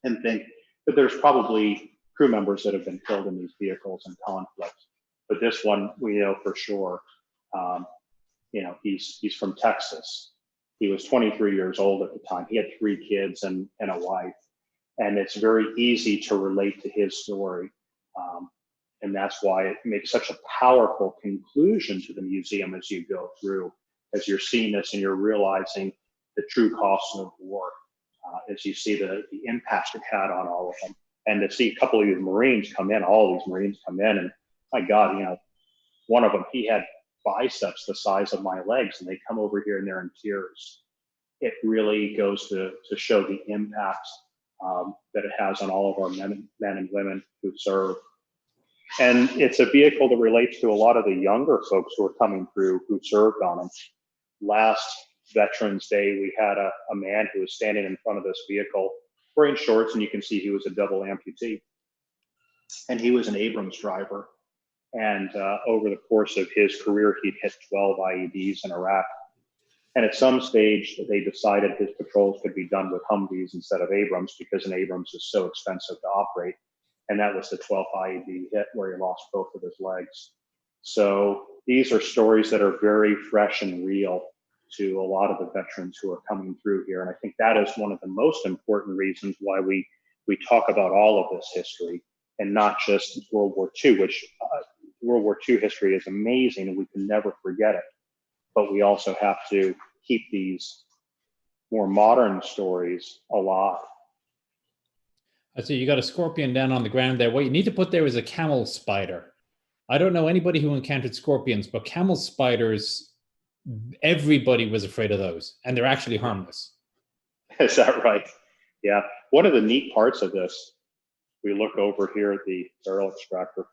And think that there's probably crew members that have been killed in these vehicles in conflict. But this one, we know for sure, he's from Texas. He was 23 years old at the time. He had 3 kids and a wife. And it's very easy to relate to his story. And that's why it makes such a powerful conclusion to the museum as you go through, as you're seeing this and you're realizing the true costs of war, as you see the impact it had on all of them. And to see a couple of these Marines come in, all these Marines come in, and my God, one of them, he had biceps the size of my legs, and they come over here and they're in tears. It really goes to show the impact that it has on all of our men and women who serve. And it's a vehicle that relates to a lot of the younger folks who are coming through who served on them. Last Veterans Day, we had a man who was standing in front of this vehicle wearing shorts, and you can see he was a double amputee. And he was an Abrams driver. And over the course of his career, he'd hit 12 IEDs in Iraq. And at some stage, they decided his patrols could be done with Humvees instead of Abrams because an Abrams is so expensive to operate. And that was the 12th IED hit where he lost both of his legs. So these are stories that are very fresh and real to a lot of the veterans who are coming through here. And I think that is one of the most important reasons why we talk about all of this history and not just World War II, which World War II history is amazing and we can never forget it. But we also have to keep these more modern stories alive. I see you got a scorpion down on the ground there. What you need to put there is a camel spider. I don't know anybody who encountered scorpions, but camel spiders, everybody was afraid of those, and they're actually harmless. Is that right? Yeah. One of the neat parts of this, we look over here at the barrel extractor,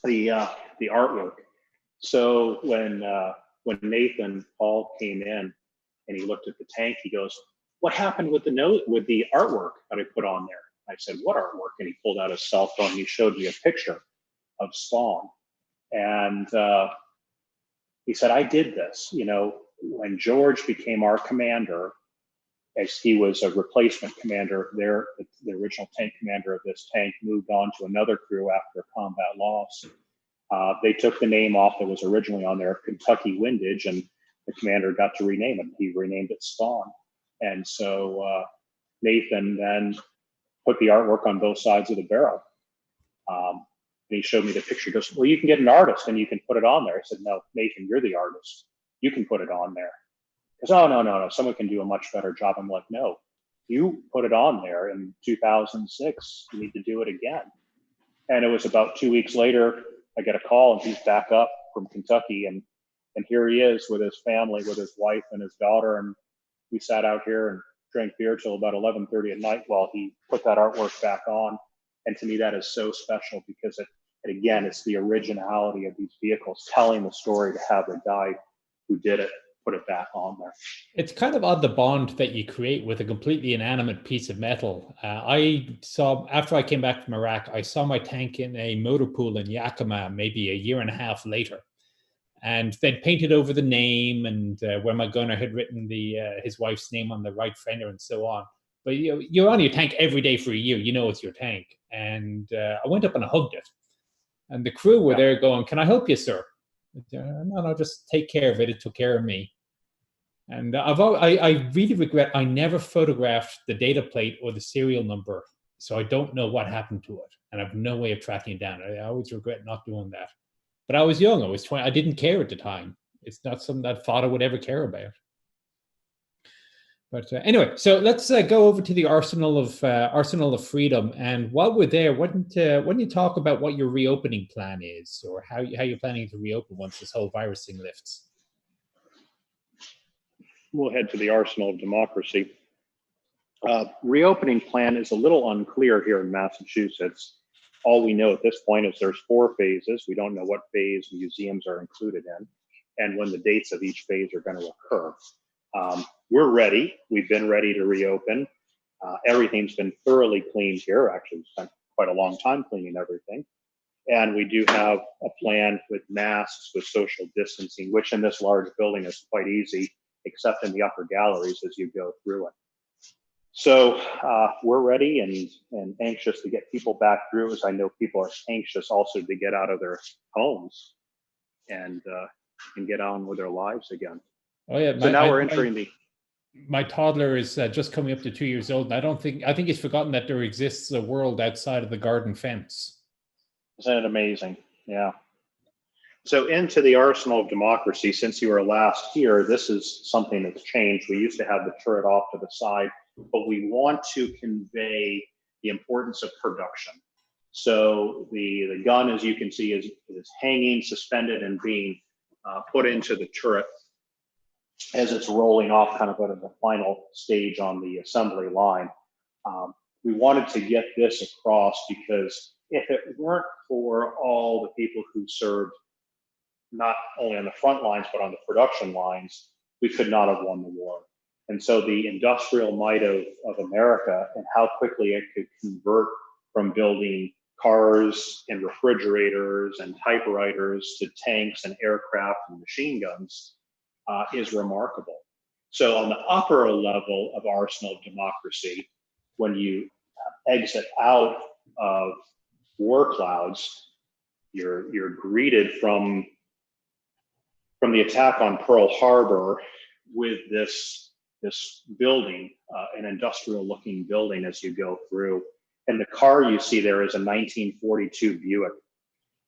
the artwork. So when Nathan Paul came in and he looked at the tank, he goes, "What happened with the artwork that I put on there?" I said, "What artwork?" And he pulled out his cell phone and he showed me a picture of Spawn. And he said, "I did this. When George became our commander, as he was a replacement commander there, the original tank commander of this tank moved on to another crew after a combat loss. They took the name off that was originally on there, Kentucky Windage, and the commander got to rename it. He renamed it Spawn. And so Nathan then put the artwork on both sides of the barrel. And he showed me the picture. He goes, well, you can get an artist and you can put it on there. I said, no, Nathan, you're the artist. You can put it on there. He goes, oh, no, someone can do a much better job. I'm like, no, you put it on there in 2006. You need to do it again. And it was about 2 weeks later, I get a call and he's back up from Kentucky. And here he is with his family, with his wife and his daughter. And we sat out here and drank beer till about 11:30 at night while he put that artwork back on. And to me, that is so special because again, it's the originality of these vehicles, telling the story to have the guy who did it put it back on there. It's kind of odd, the bond that you create with a completely inanimate piece of metal. I saw, after I came back from Iraq, I saw my tank in a motor pool in Yakima maybe a year and a half later. And they'd painted over the name and where my gunner had written his wife's name on the right fender and so on. But you're on your tank every day for a year. You know it's your tank. And I went up and I hugged it. And the crew were there going, can I help you, sir? No, just take care of it. It took care of me. And I really regret I never photographed the data plate or the serial number. So I don't know what happened to it. And I have no way of tracking it down. I always regret not doing that. But I was young. I was 20. I didn't care at the time. It's not something I thought I would ever care about. But anyway, so let's go over to the Arsenal of Freedom. And while we're there, why don't you talk about what your reopening plan is, or how you're planning to reopen once this whole virus thing lifts? We'll head to the Arsenal of Democracy. Reopening plan is a little unclear here in Massachusetts. All we know at this point is there's 4 phases. We don't know what phase museums are included in and when the dates of each phase are going to occur. We're ready. We've been ready to reopen. Everything's been thoroughly cleaned here. Actually, we spent quite a long time cleaning everything. And we do have a plan with masks, with social distancing, which in this large building is quite easy, except in the upper galleries as you go through it. So we're ready and anxious to get people back through, as I know people are anxious also to get out of their homes and get on with their lives again. Oh yeah. So now we're entering my toddler is just coming up to 2 years old, and I think he's forgotten that there exists a world outside of the garden fence. Isn't it amazing? Yeah. So into the Arsenal of Democracy, since you were last here, this is something that's changed. We used to have the turret off to the side, but we want to convey the importance of production. So the gun, as you can see, is hanging, suspended, and being put into the turret as it's rolling off kind of at the final stage on the assembly line. We wanted to get this across because if it weren't for all the people who served not only on the front lines, but on the production lines, we could not have won the war. And so the industrial might of America and how quickly it could convert from building cars and refrigerators and typewriters to tanks and aircraft and machine guns is remarkable. So on the upper level of Arsenal of Democracy, when you exit out of war clouds, you're greeted from the attack on Pearl Harbor with this building, an industrial looking building as you go through. And the car you see there is a 1942 Buick.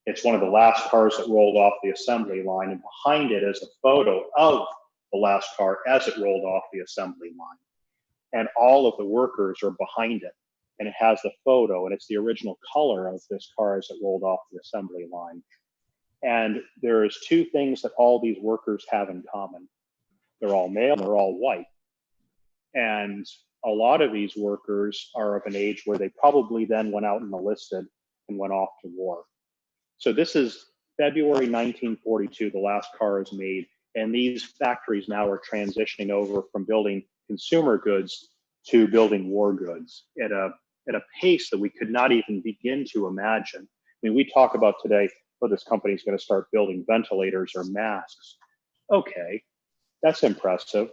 It's one of the last cars that rolled off the assembly line, and behind it is a photo of the last car as it rolled off the assembly line. And all of the workers are behind it, and it has the photo, and it's the original color of this car as it rolled off the assembly line. And there's 2 things that all these workers have in common. They're all male, and they're all white. And a lot of these workers are of an age where they probably then went out and enlisted and went off to war. So this is February 1942, the last car is made, and these factories now are transitioning over from building consumer goods to building war goods at a pace that we could not even begin to imagine. I mean, we talk about today, oh, this company's going to start building ventilators or masks. Okay, that's impressive.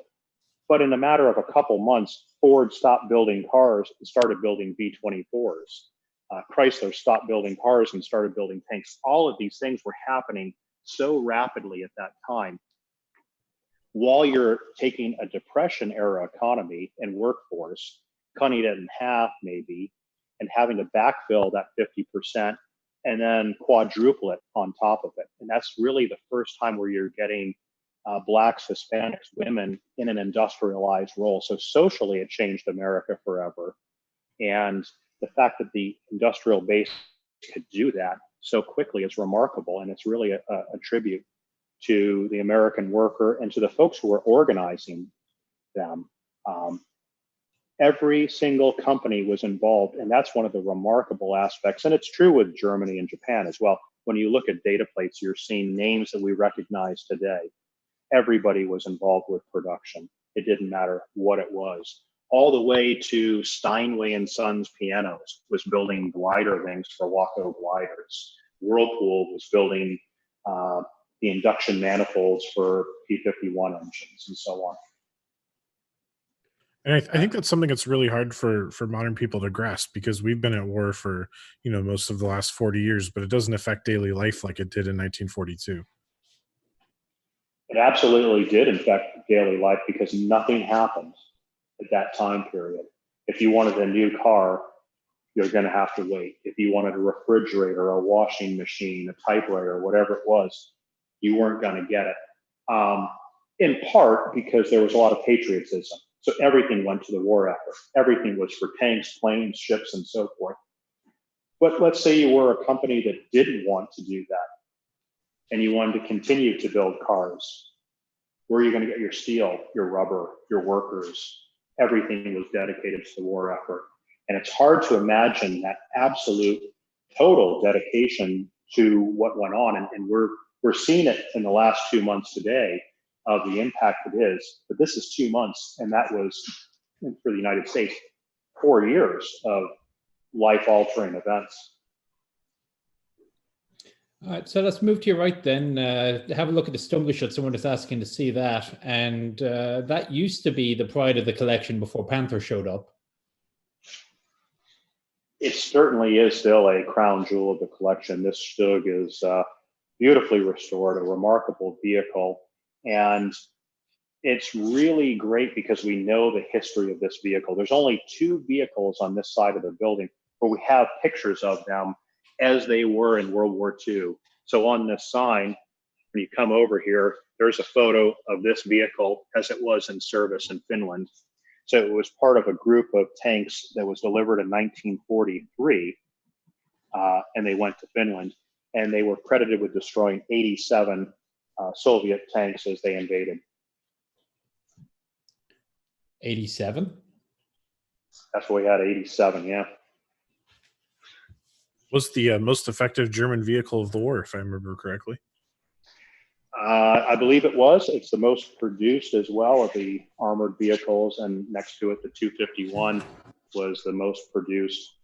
But in a matter of a couple months, Ford stopped building cars and started building B-24s. Chrysler stopped building cars and started building tanks. All of these things were happening so rapidly at that time. While you're taking a Depression era economy and workforce, cutting it in half maybe, and having to backfill that 50% and then quadruple it on top of it. And that's really the first time where you're getting Blacks, Hispanics, women in an industrialized role. So socially, it changed America forever. And the fact that the industrial base could do that so quickly is remarkable. And it's really a tribute to the American worker and to the folks who were organizing them. Every single company was involved, and that's one of the remarkable aspects. And it's true with Germany and Japan as well. When you look at data plates, you're seeing names that we recognize today. Everybody was involved with production. It didn't matter what it was. All the way to Steinway and Sons Pianos was building glider wings for Waco gliders. Whirlpool was building the induction manifolds for P-51 engines and so on. And I think that's something that's really hard for modern people to grasp, because we've been at war for, most of the last 40 years, but it doesn't affect daily life like it did in 1942. It absolutely did affect daily life, because nothing happened at that time period. If you wanted a new car, you're going to have to wait. If you wanted a refrigerator, a washing machine, a typewriter, whatever it was, you weren't going to get it. In part because there was a lot of patriotism. So everything went to the war effort. Everything was for tanks, planes, ships, and so forth. But let's say you were a company that didn't want to do that, and you wanted to continue to build cars. Where are you going to get your steel, your rubber, your workers? Everything was dedicated to the war effort. And it's hard to imagine that absolute total dedication to what went on. And we're seeing it in the last 2 months today of the impact it is. But this is 2 months, and that was, for the United States, 4 years of life-altering events. All right, so let's move to your right then. Have a look at the Stumbler shot. Someone is asking to see that. And that used to be the pride of the collection before Panther showed up. It certainly is still a crown jewel of the collection. This Stug is beautifully restored, a remarkable vehicle. And it's really great because we know the history of this vehicle. There's only 2 vehicles on this side of the building where we have pictures of them as they were in World War II. So on this sign, when you come over here, there's a photo of this vehicle as it was in service in Finland. So it was part of a group of tanks that was delivered in 1943, and they went to Finland, and they were credited with destroying 87 Soviet tanks as they invaded. 87? That's what we had, 87, yeah. Was the most effective German vehicle of the war, if I remember correctly. I believe it was. It's the most produced as well of the armored vehicles, and next to it, the 251 was the most produced,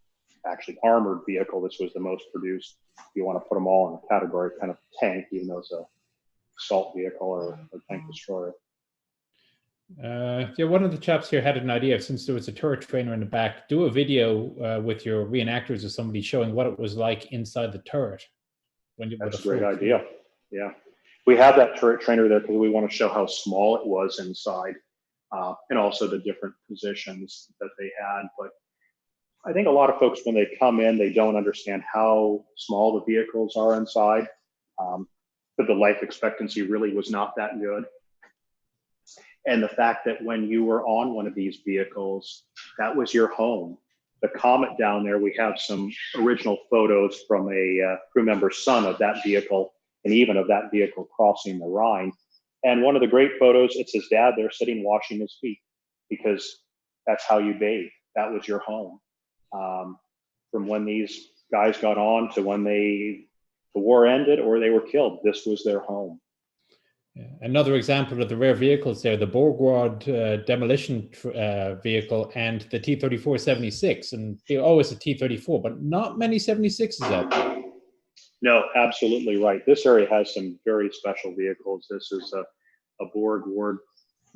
actually armored vehicle. This was the most produced. You want to put them all in a category, kind of tank, even though it's a assault vehicle or a tank destroyer. Yeah, one of the chaps here had an idea, since there was a turret trainer in the back, do a video with your reenactors or somebody showing what it was like inside the turret. That's a great idea. Yeah. We have that turret trainer there because we want to show how small it was inside, and also the different positions that they had. But I think a lot of folks, when they come in, they don't understand how small the vehicles are inside, but the life expectancy really was not that good. And the fact that when you were on one of these vehicles, that was your home. The Comet down there, we have some original photos from a crew member's son of that vehicle, and even of that vehicle crossing the Rhine. And one of the great photos, it's his dad there sitting washing his feet, because that's how you bathe. That was your home. From when these guys got on to when the war ended or they were killed, this was their home. Yeah. Another example of the rare vehicles there, the Beauregard demolition vehicle and the T-34-76. And they always a T-34, but not many 76s out there. No, absolutely right. This area has some very special vehicles. This is a Beauregard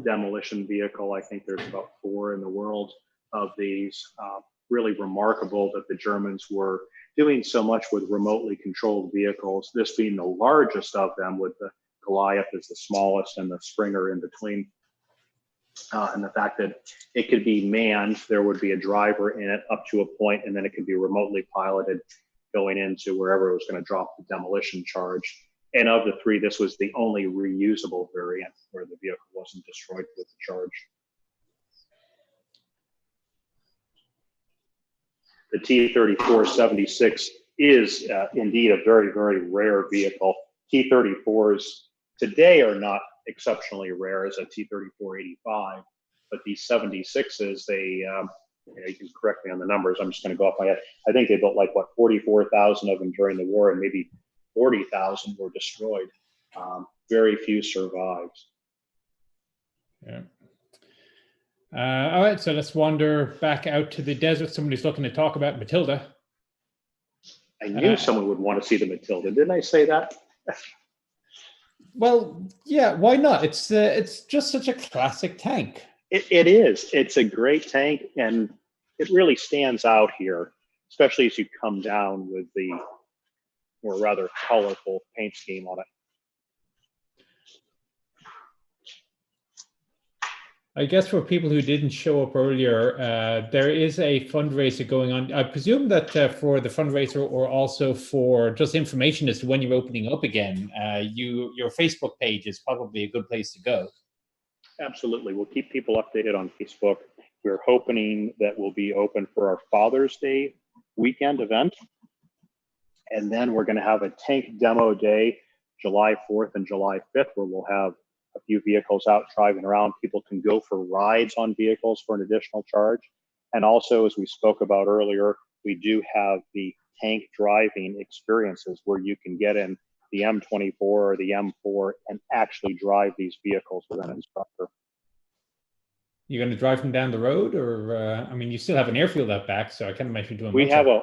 demolition vehicle. I think there's about 4 in the world of these. really remarkable that the Germans were doing so much with remotely controlled vehicles, this being the largest of them, with the Goliath as the smallest and the Springer in between. And the fact that it could be manned, there would be a driver in it up to a point, and then it could be remotely piloted going into wherever it was going to drop the demolition charge. And of the three, this was the only reusable variant where the vehicle wasn't destroyed with the charge. The T-34-76 is indeed a very, very rare vehicle. T-34s today are not exceptionally rare as a T-34-85, but these 76s, they, you can correct me on the numbers, I'm just going to go off my head. I think they built like, what, 44,000 of them during the war, and maybe 40,000 were destroyed. Very few survived. Yeah. All right, so let's wander back out to the desert. Somebody's looking to talk about Matilda. I knew someone would want to see the Matilda. Didn't I say that? Well, yeah, why not? It's just such a classic tank. It is. It's a great tank, and it really stands out here, especially as you come down with the more rather colorful paint scheme on it. I guess for people who didn't show up earlier, there is a fundraiser going on. I presume that for the fundraiser, or also for just information as to when you're opening up again, your Facebook page is probably a good place to go. Absolutely. We'll keep people updated on Facebook. We're hoping that we'll be open for our Father's Day weekend event. And then we're going to have a tank demo day, July 4th and July 5th, where we'll have a few vehicles out driving around. People can go for rides on vehicles for an additional charge. And also, as we spoke about earlier, we do have the tank driving experiences where you can get in the M24 or the M4 and actually drive these vehicles with an instructor. You're going to drive them down the road, or I mean, you still have an airfield out back, so I can't imagine doing. We have a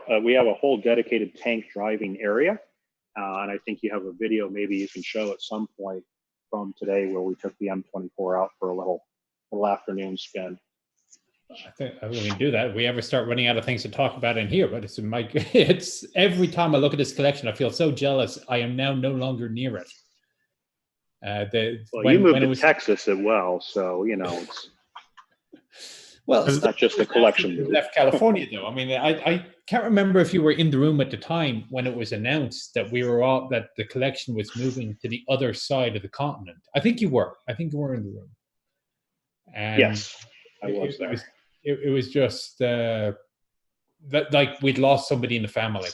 whole dedicated tank driving area, and I think you have a video maybe you can show at some point from today where we took the M24 out for a little afternoon spin. I think we can do that. If we ever start running out of things to talk about in here, but it's every time I look at this collection, I feel so jealous. I am now no longer near it. You moved to Texas as well, so you know it's. Well, it's not just a collection move. Left California, though. I mean, I can't remember if you were in the room at the time when it was announced that that the collection was moving to the other side of the continent. I think you were. I think you were in the room. And yes, I was there. It was just that like we'd lost somebody in the family.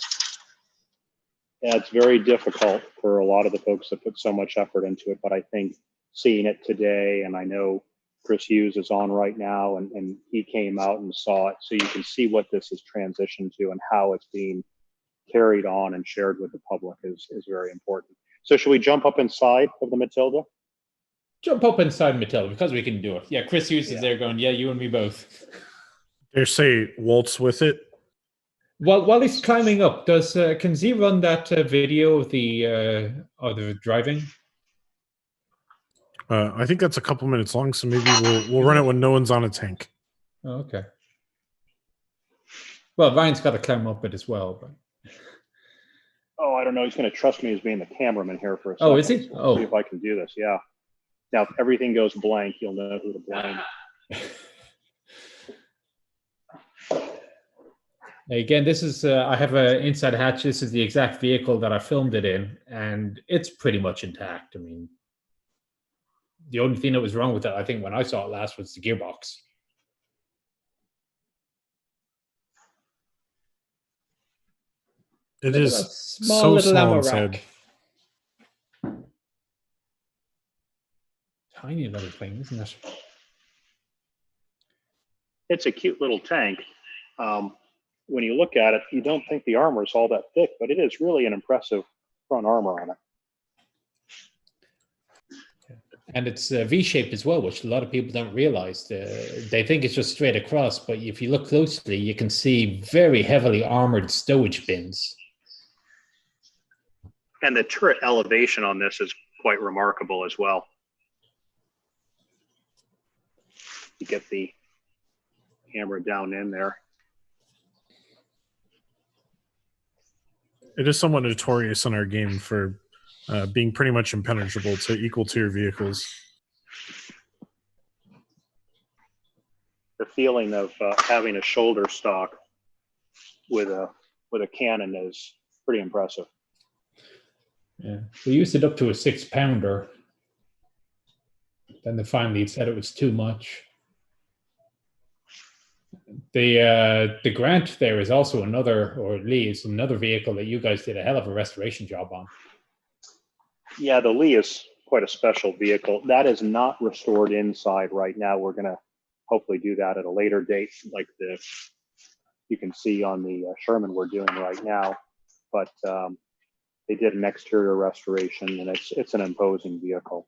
Yeah, it's very difficult for a lot of the folks that put so much effort into it. But I think seeing it today, and I know Chris Hughes is on right now, and he came out and saw it. So you can see what this has transitioned to and how it's being carried on and shared with the public is very important. So should we jump up inside of the Matilda? Jump up inside Matilda, because we can do it. Yeah, Chris Hughes is there going, yeah, you and me both. Dare say waltz with it. Well, while he's climbing up, can Z run that video of the driving? I think that's a couple minutes long, so maybe we'll run it when no one's on a tank. Oh, okay. Well, Ryan's got to climb up it as well. But... Oh, I don't know. He's going to trust me as being the cameraman here for a second. Oh, is he? So we'll see if I can do this. Yeah. Now, if everything goes blank, you'll know who to blame. Again, this is, I have an inside hatch. This is the exact vehicle that I filmed it in, and it's pretty much intact. I mean, the only thing that was wrong with it, I think, when I saw it last was the gearbox. It is so small inside. Tiny little thing, isn't it? It's a cute little tank. When you look at it, you don't think the armor is all that thick, but it is really an impressive front armor on it. And it's V-shaped as well, which a lot of people don't realize. They think it's just straight across, but if you look closely, you can see very heavily armored stowage bins. And the turret elevation on this is quite remarkable as well. You get the camera down in there. It is somewhat notorious in our game for being pretty much impenetrable to equal tier vehicles. The feeling of having a shoulder stock with a cannon is pretty impressive. Yeah, we used it up to a 6-pounder. Then they finally said it was too much. The Grant there is also another, or Lee is another vehicle that you guys did a hell of a restoration job on. Yeah, the Lee is quite a special vehicle. That is not restored inside right now. We're going to hopefully do that at a later date, like you can see on the Sherman we're doing right now. But they did an exterior restoration, and it's an imposing vehicle.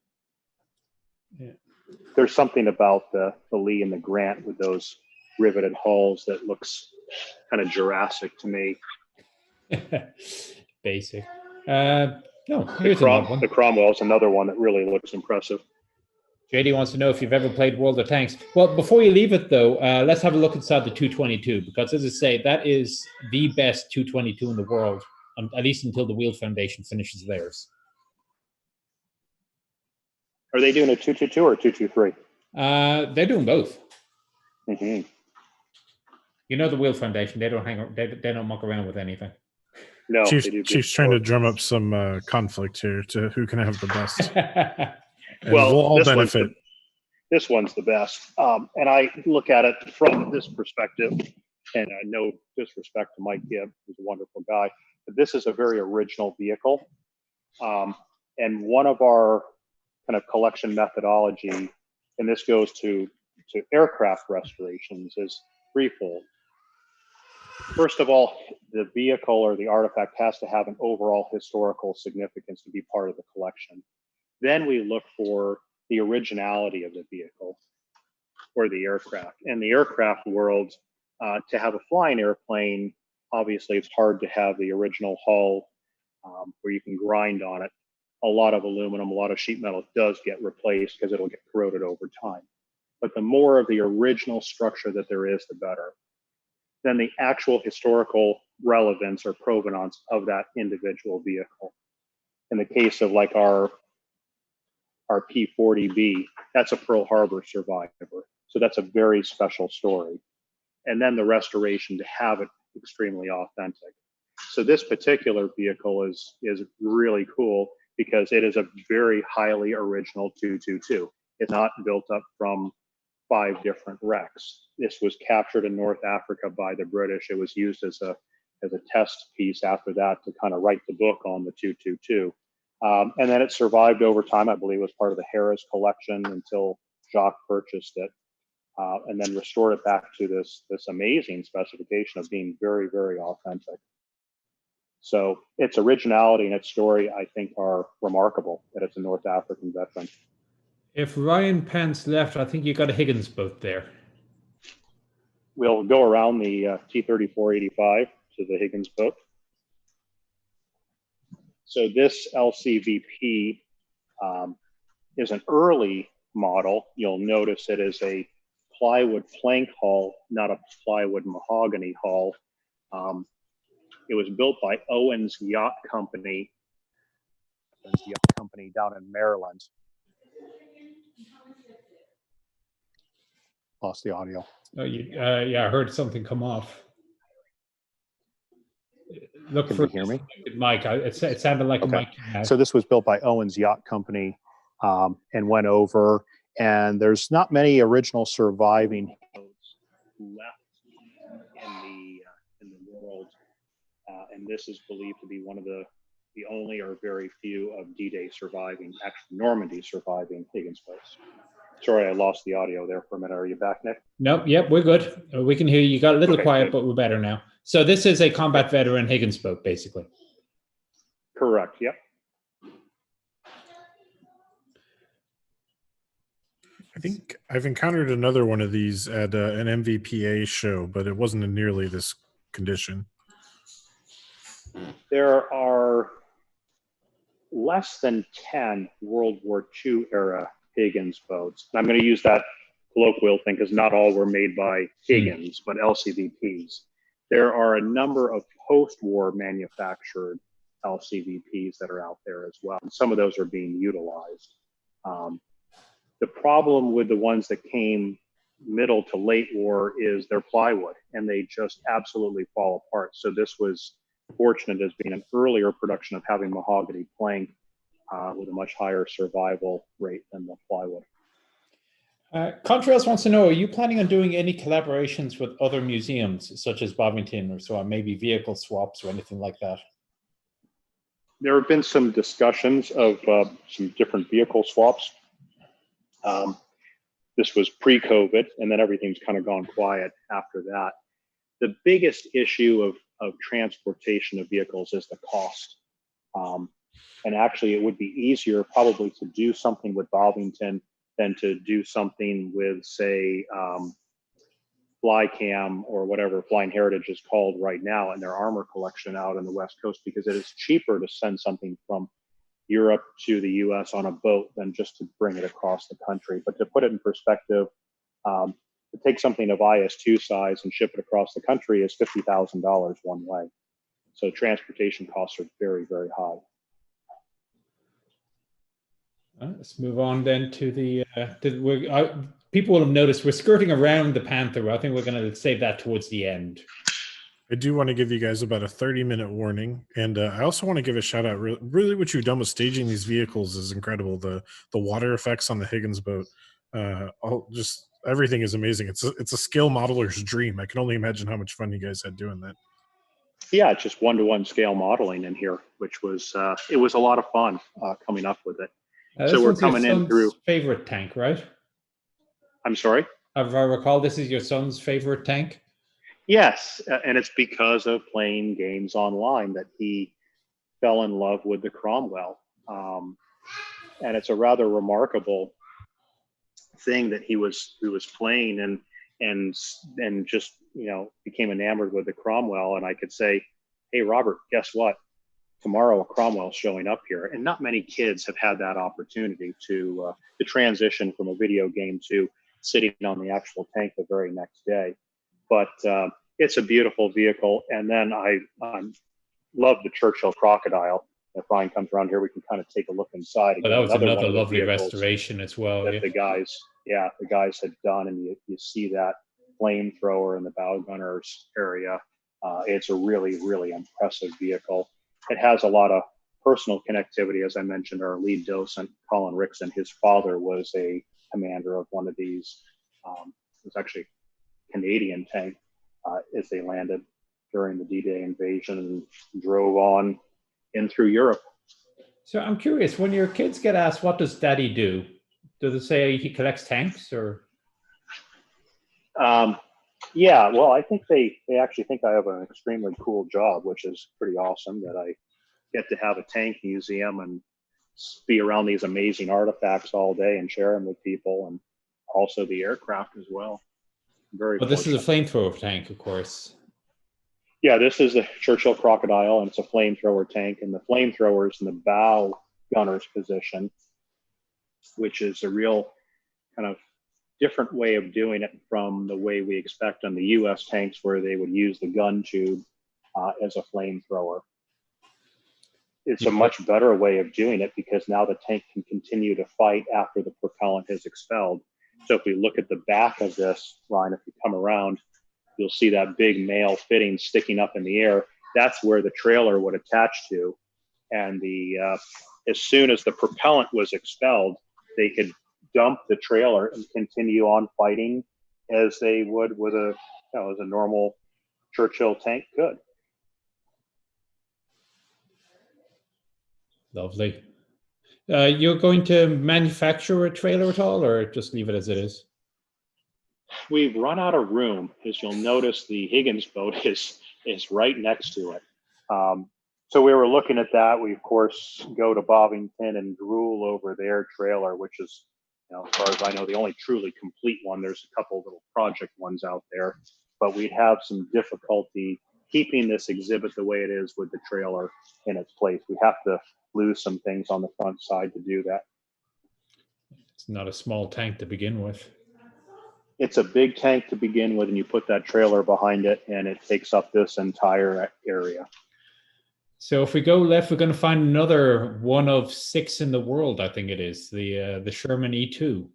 Yeah. There's something about the Lee and the Grant with those riveted hulls that looks kind of Jurassic to me. Basic. No, here's another one. The Cromwell's another one that really looks impressive. JD wants to know if you've ever played World of Tanks. Well, before you leave it, though, let's have a look inside the 222, because as I say, that is the best 222 in the world, at least until the Wheel Foundation finishes theirs. Are they doing a 222 or a 223? They're doing both. Mm-hmm. You know the Wheel Foundation, they don't muck around with anything. No, Chief's trying to drum up some conflict here to who can have the best. And well, we'll all benefit. This one's the best. And I look at it from this perspective, and no disrespect to Mike Gibb, who's a wonderful guy, but this is a very original vehicle. And one of our kind of collection methodology, and this goes to aircraft restorations, is threefold. First of all, the vehicle or the artifact has to have an overall historical significance to be part of the collection. Then we look for the originality of the vehicle or the aircraft. In the aircraft world, to have a flying airplane, obviously it's hard to have the original hull where you can grind on it. A lot of aluminum, a lot of sheet metal does get replaced because it'll get corroded over time. But the more of the original structure that there is, the better. Then the actual historical relevance or provenance of that individual vehicle. In the case of like our P-40B, that's a Pearl Harbor survivor. So that's a very special story. And then the restoration to have it extremely authentic. So this particular vehicle is really cool because it is a very highly original 222. It's not built up from 5 different wrecks. This was captured in North Africa by the British. It was used as a test piece after that to kind of write the book on the 222. And then it survived over time. I believe it was part of the Harris collection until Jacques purchased it and then restored it back to this amazing specification of being very, very authentic. So its originality and its story, I think, are remarkable that it's a North African veteran. If Ryan Pence left, I think you got a Higgins boat there. We'll go around the T-3485 to the Higgins boat. So this LCVP is an early model. You'll notice it is a plywood flank hull, not a plywood mahogany hull. It was built by Owens Yacht Company down in Maryland. Lost the audio. Oh, yeah, I heard something come off. Look Can for you hear me? Mike. It sounded like Okay. Mike. So this was built by Owens Yacht Company and went over. And there's not many original surviving boats left in the world. And this is believed to be one of the only or very few of D-Day surviving, actually Normandy surviving Higgins boats. Sorry, I lost the audio there for a minute. Are you back, Nick? Nope. Yep, we're good. We can hear you. You got a little quiet, good. but we're better now. So this is a combat veteran Higgins boat, basically. Correct. Yep. I think I've encountered another one of these at an MVPA show, but it wasn't in nearly this condition. There are less than 10 World War II era Higgins boats. I'm going to use that colloquial thing because not all were made by Higgins, but LCVPs. There are a number of post-war manufactured LCVPs that are out there as well. And some of those are being utilized. The problem with the ones that came middle to late war is their plywood, and they just absolutely fall apart. So this was fortunate as being an earlier production of having mahogany plank with a much higher survival rate than the plywood. Contrails wants to know, are you planning on doing any collaborations with other museums, such as Bovington or so on, maybe vehicle swaps or anything like that? There have been some discussions of some different vehicle swaps. This was pre-COVID, and then everything's kind of gone quiet after that. The biggest issue of transportation of vehicles is the cost. And actually, it would be easier probably to do something with Bovington than to do something with, say, Flycam or whatever Flying Heritage is called right now in their armor collection out on the West Coast, because it is cheaper to send something from Europe to the US on a boat than just to bring it across the country. But to put it in perspective, to take something of IS-2 size and ship it across the country is $50,000 one way. So transportation costs are very, very high. Let's move on then to the, people will have noticed we're skirting around the Panther. I think we're going to save that towards the end. I do want to give you guys about a 30-minute warning, and I also want to give a shout out. Really, what you've done with staging these vehicles is incredible. The water effects on the Higgins boat, everything is amazing. It's a scale modeler's dream. I can only imagine how much fun you guys had doing that. Yeah, it's just one-to-one scale modeling in here, which was it was a lot of fun coming up with it. So we're coming in through favorite tank, right? I'm sorry? If I recall, this is your son's favorite tank? Yes, and it's because of playing games online that he fell in love with the Cromwell. And it's a rather remarkable thing that he was playing and just, you know, became enamored with the Cromwell. And I could say, hey, Robert, guess what? Tomorrow a Cromwell's showing up here. And not many kids have had that opportunity to transition from a video game to sitting on the actual tank the very next day. But it's a beautiful vehicle. And then I love the Churchill Crocodile. If Ryan comes around here, we can kind of take a look inside. But that was another lovely restoration as well. That the guys had done, and you see that flamethrower in the bow gunner's area. It's a really, really impressive vehicle. It has a lot of personal connectivity. As I mentioned, our lead docent, Colin Rickson, his father was a commander of one of these. It was actually a Canadian tank as they landed during the D-Day invasion and drove on in through Europe. So I'm curious, when your kids get asked, what does daddy do? Do they say he collects tanks or? Yeah, well, I think they actually think I have an extremely cool job, which is pretty awesome, that I get to have a tank museum and be around these amazing artifacts all day and share them with people, and also the aircraft as well. Very. But this is a flamethrower tank, of course. Yeah, this is a Churchill Crocodile, and it's a flamethrower tank, and the flamethrower is in the bow gunner's position, which is a real kind of different way of doing it from the way we expect on the U.S. tanks, where they would use the gun tube as a flamethrower. It's a much better way of doing it because now the tank can continue to fight after the propellant is expelled. So if we look at the back of this, Ryan, if you come around, you'll see that big male fitting sticking up in the air. That's where the trailer would attach to. And as soon as the propellant was expelled, they could dump the trailer and continue on fighting as they would with as a normal Churchill tank could. Lovely. You're going to manufacture a trailer at all, or just leave it as it is? We've run out of room. As you'll notice, the Higgins boat is right next to it. So we were looking at that. We, of course, go to Bovington and drool over their trailer, which is, as far as I know, the only truly complete one. There's a couple little project ones out there, but we'd have some difficulty keeping this exhibit the way it is with the trailer in its place. We have to lose some things on the front side to do that. It's not a small tank to begin with. It's a big tank to begin with, and you put that trailer behind it, and it takes up this entire area. So if we go left, we're going to find another one of 6 in the world, I think it is, the Sherman E2.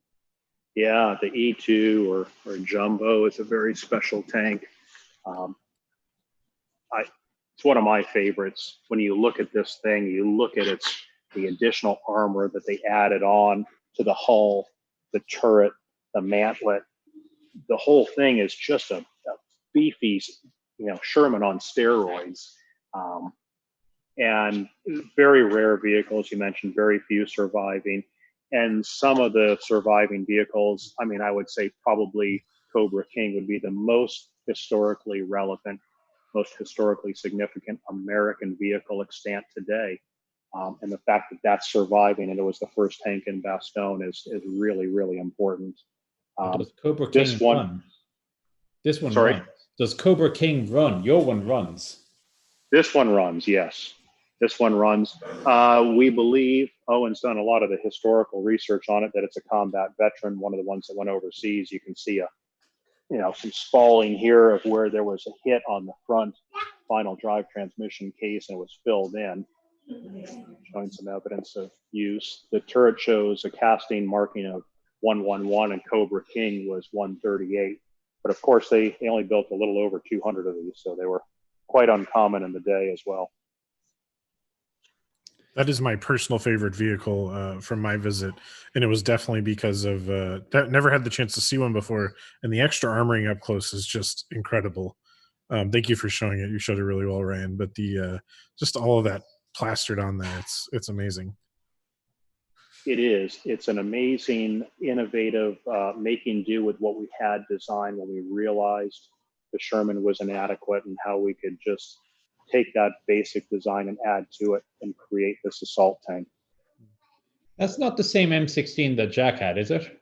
Yeah, the E2 or Jumbo is a very special tank. It's one of my favorites. When you look at this thing, you look at the additional armor that they added on to the hull, the turret, the mantlet. The whole thing is just a beefy, Sherman on steroids. And very rare vehicles. You mentioned very few surviving. And some of the surviving vehicles, I mean, I would say probably Cobra King would be the most historically relevant, most historically significant American vehicle extant today. And the fact that that's surviving and it was the first tank in Bastogne is really, really important. Does Cobra King run? This one Sorry? runs. Does Cobra King run? Your one runs. This one runs, yes. This one runs. We believe Owen's done a lot of the historical research on it, that it's a combat veteran, one of the ones that went overseas. You can see some spalling here of where there was a hit on the front final drive transmission case and it was filled in, showing some evidence of use. The turret shows a casting marking of 111 and Cobra King was 138. But of course, they only built a little over 200 of these, so they were quite uncommon in the day as well. That is my personal favorite vehicle from my visit, and it was definitely because of never had the chance to see one before, and the extra armoring up close is just incredible. Thank you for showing it. You showed it really well, Ryan. But the just all of that plastered on there, it's amazing. It is. It's an amazing, innovative, making do with what we had designed when we realized the Sherman was inadequate and how we could just take that basic design and add to it and create this assault tank. That's not the same M16 that Jack had, is it?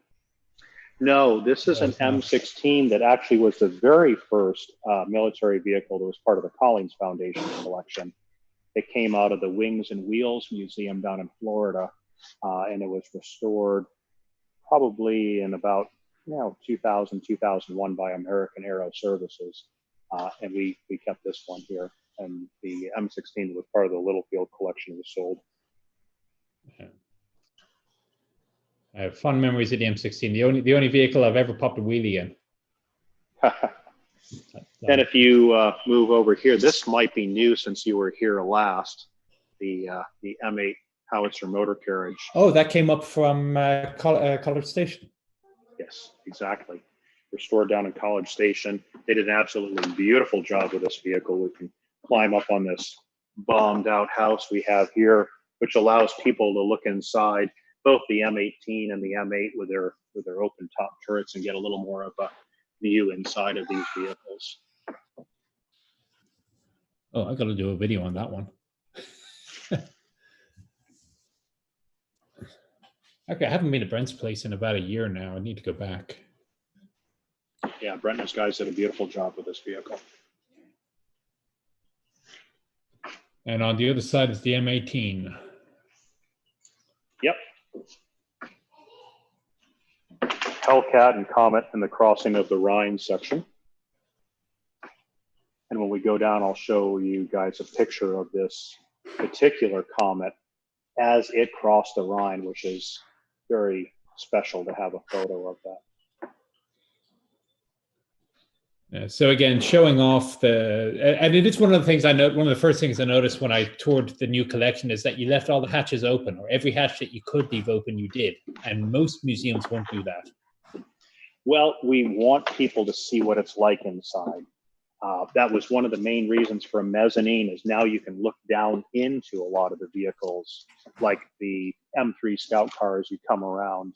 No, this is an M16 that actually was the very first military vehicle that was part of the Collings Foundation collection. It came out of the Wings and Wheels Museum down in Florida, and it was restored probably in about 2000, 2001 by American Aero Services. And we kept this one here. And the M16 was part of the Littlefield collection was sold. Yeah. I have fond memories of the M16. The only vehicle I've ever popped a wheelie in. And if you move over here, this might be new since you were here last. The M8 Howitzer motor carriage. Oh, that came up from College Station. Yes, exactly. Restored down in College Station. They did an absolutely beautiful job with this vehicle. We can climb up on this bombed out house we have here, which allows people to look inside both the M18 and the M8 with their open top turrets and get a little more of a view inside of these vehicles. Oh, I got to do a video on that one. Okay, I haven't been to Brent's place in about a year now. I need to go back. Yeah, Brent and his guys did a beautiful job with this vehicle. And on the other side is the M18. Yep. Hellcat and Comet in the crossing of the Rhine section. And when we go down, I'll show you guys a picture of this particular Comet as it crossed the Rhine, which is very special to have a photo of that. So again, showing off and it is one of the things I know. One of the first things I noticed when I toured the new collection is that you left all the hatches open, or every hatch that you could leave open, you did. And most museums won't do that. Well, we want people to see what it's like inside. That was one of the main reasons for a mezzanine, is now you can look down into a lot of the vehicles, like the M3 Scout cars you come around.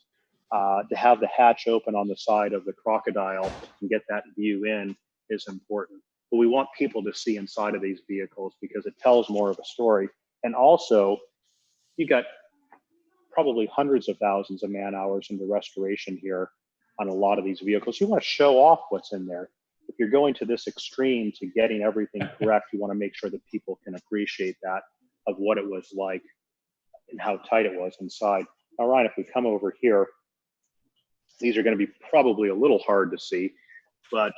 To have the hatch open on the side of the Crocodile and get that view in is important. But we want people to see inside of these vehicles because it tells more of a story. And also, you got probably hundreds of thousands of man hours into restoration here on a lot of these vehicles. You want to show off what's in there. If you're going to this extreme to getting everything correct, you want to make sure that people can appreciate that, of what it was like and how tight it was inside. Now, Ryan, if we come over here, These are going to be probably a little hard to see, but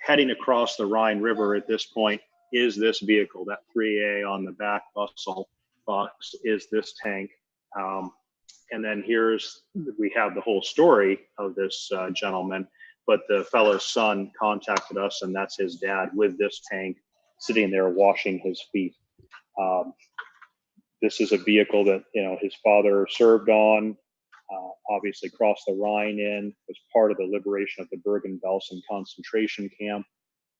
heading across the Rhine River at this point is this vehicle. That 3A on the back bustle box is this tank. And then we have the whole story of this gentleman, but the fellow's son contacted us, and that's his dad with this tank sitting there washing his feet. This is a vehicle that, you know, his father served on, obviously crossed the Rhine in, was part of the liberation of the Bergen-Belsen concentration camp.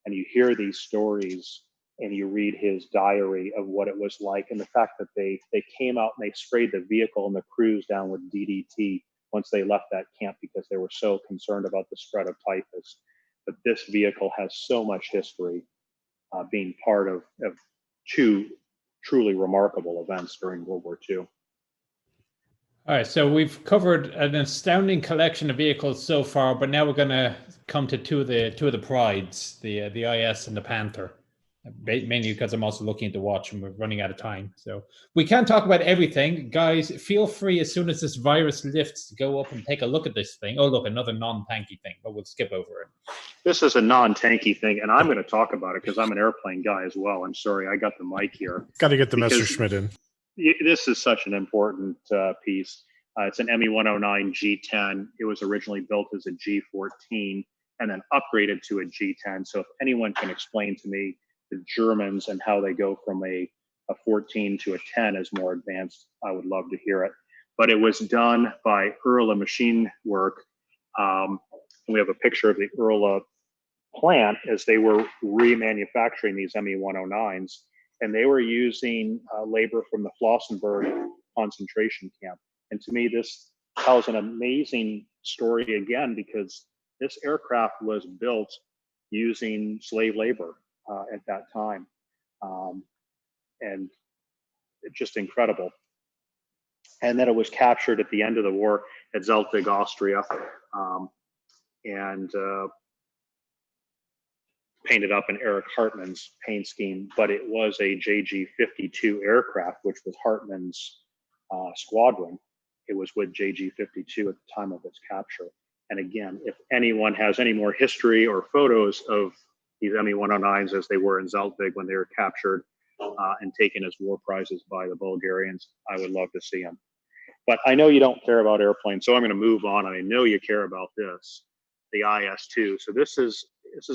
And you hear these stories and you read his diary of what it was like, and the fact that they came out and they sprayed the vehicle and the crews down with DDT once they left that camp because they were so concerned about the spread of typhus. But this vehicle has so much history, being part of two truly remarkable events during World War II. All right, so we've covered an astounding collection of vehicles so far, but now we're going to come to two of the prides, the IS and the Panther. Mainly because I'm also looking at the watch and we're running out of time. So we can't talk about everything. Guys, feel free as soon as this virus lifts to go up and take a look at this thing. Oh, look, another non-tanky thing, but we'll skip over it. This is a non-tanky thing, and I'm going to talk about it because I'm an airplane guy as well. I'm sorry, I got the mic here. Got to get the Messerschmitt in. This is such an important piece. It's an ME-109 G10. It was originally built as a G14 and then upgraded to a G10. So if anyone can explain to me the Germans and how they go from a 14 to a 10 is more advanced, I would love to hear it. But it was done by Erla Machine Work. We have a picture of the Erla plant as they were remanufacturing these ME-109s, and they were using labor from the Flossenburg concentration camp. And to me, this tells an amazing story again, because this aircraft was built using slave labor at that time. And it's just incredible. And then it was captured at the end of the war at Zeltwig, Austria, and painted up in Erich Hartmann's paint scheme, but it was a JG-52 aircraft, which was Hartmann's squadron. It was with JG-52 at the time of its capture. And again, if anyone has any more history or photos of these ME-109s as they were in Zeltwig when they were captured and taken as war prizes by the Bulgarians, I would love to see them. But I know you don't care about airplanes, so I'm going to move on. And I know you care about this, the IS-2. So this is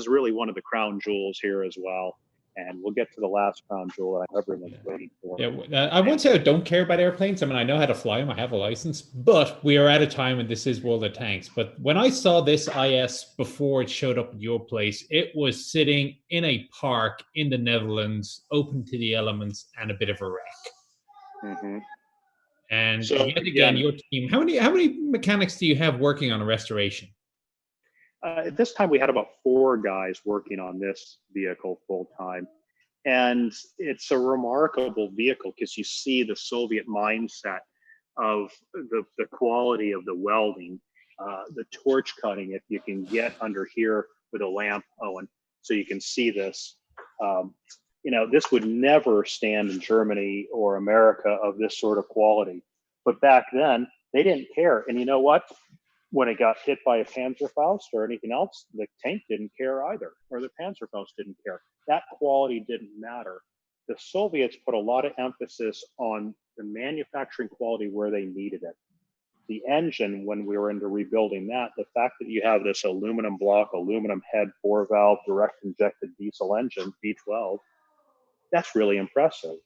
really one of the crown jewels here as well. And we'll get to the last crown jewel that everyone's waiting for. Yeah, I won't say I don't care about airplanes. I mean, I know how to fly them. I have a license. But we are at a time, and this is World of Tanks. But when I saw this IS before it showed up at your place, it was sitting in a park in the Netherlands, open to the elements, and a bit of a wreck. Mm-hmm. And so, yet again, your team, how many mechanics do you have working on a restoration? At this time, we had about 4 guys working on this vehicle full time. And it's a remarkable vehicle because you see the Soviet mindset of the quality of the welding, the torch cutting, if you can get under here with a lamp, Owen, so you can see this. You know, this would never stand in Germany or America of this sort of quality. But back then, they didn't care. And you know what? When it got hit by a Panzerfaust or anything else, the tank didn't care either, or the Panzerfaust didn't care. That quality didn't matter. The Soviets put a lot of emphasis on the manufacturing quality where they needed it. The engine, when we were into rebuilding that, the fact that you have this aluminum block, aluminum head, 4-valve, direct injected diesel engine, V12, that's really impressive.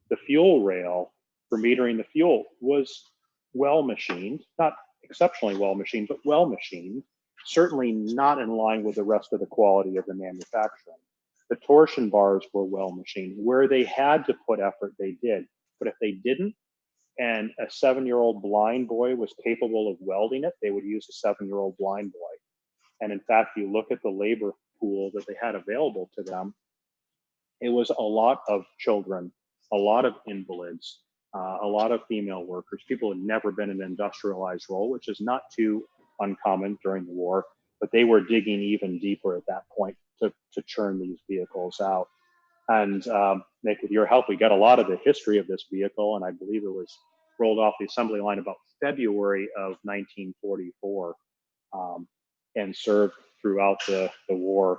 The fuel rail for metering the fuel was well machined, not exceptionally well machined, but well machined, certainly not in line with the rest of the quality of the manufacturing. The torsion bars were well machined. Where they had to put effort, they did. But if they didn't, and a 7-year-old blind boy was capable of welding it, they would use a 7-year-old blind boy. And in fact, you look at the labor pool that they had available to them, it was a lot of children, a lot of invalids, a lot of female workers, people who had never been in an industrialized role, which is not too uncommon during the war, but they were digging even deeper at that point to churn these vehicles out. And Nick, with your help, we got a lot of the history of this vehicle, and I believe it was rolled off the assembly line about February of 1944. and served throughout the war.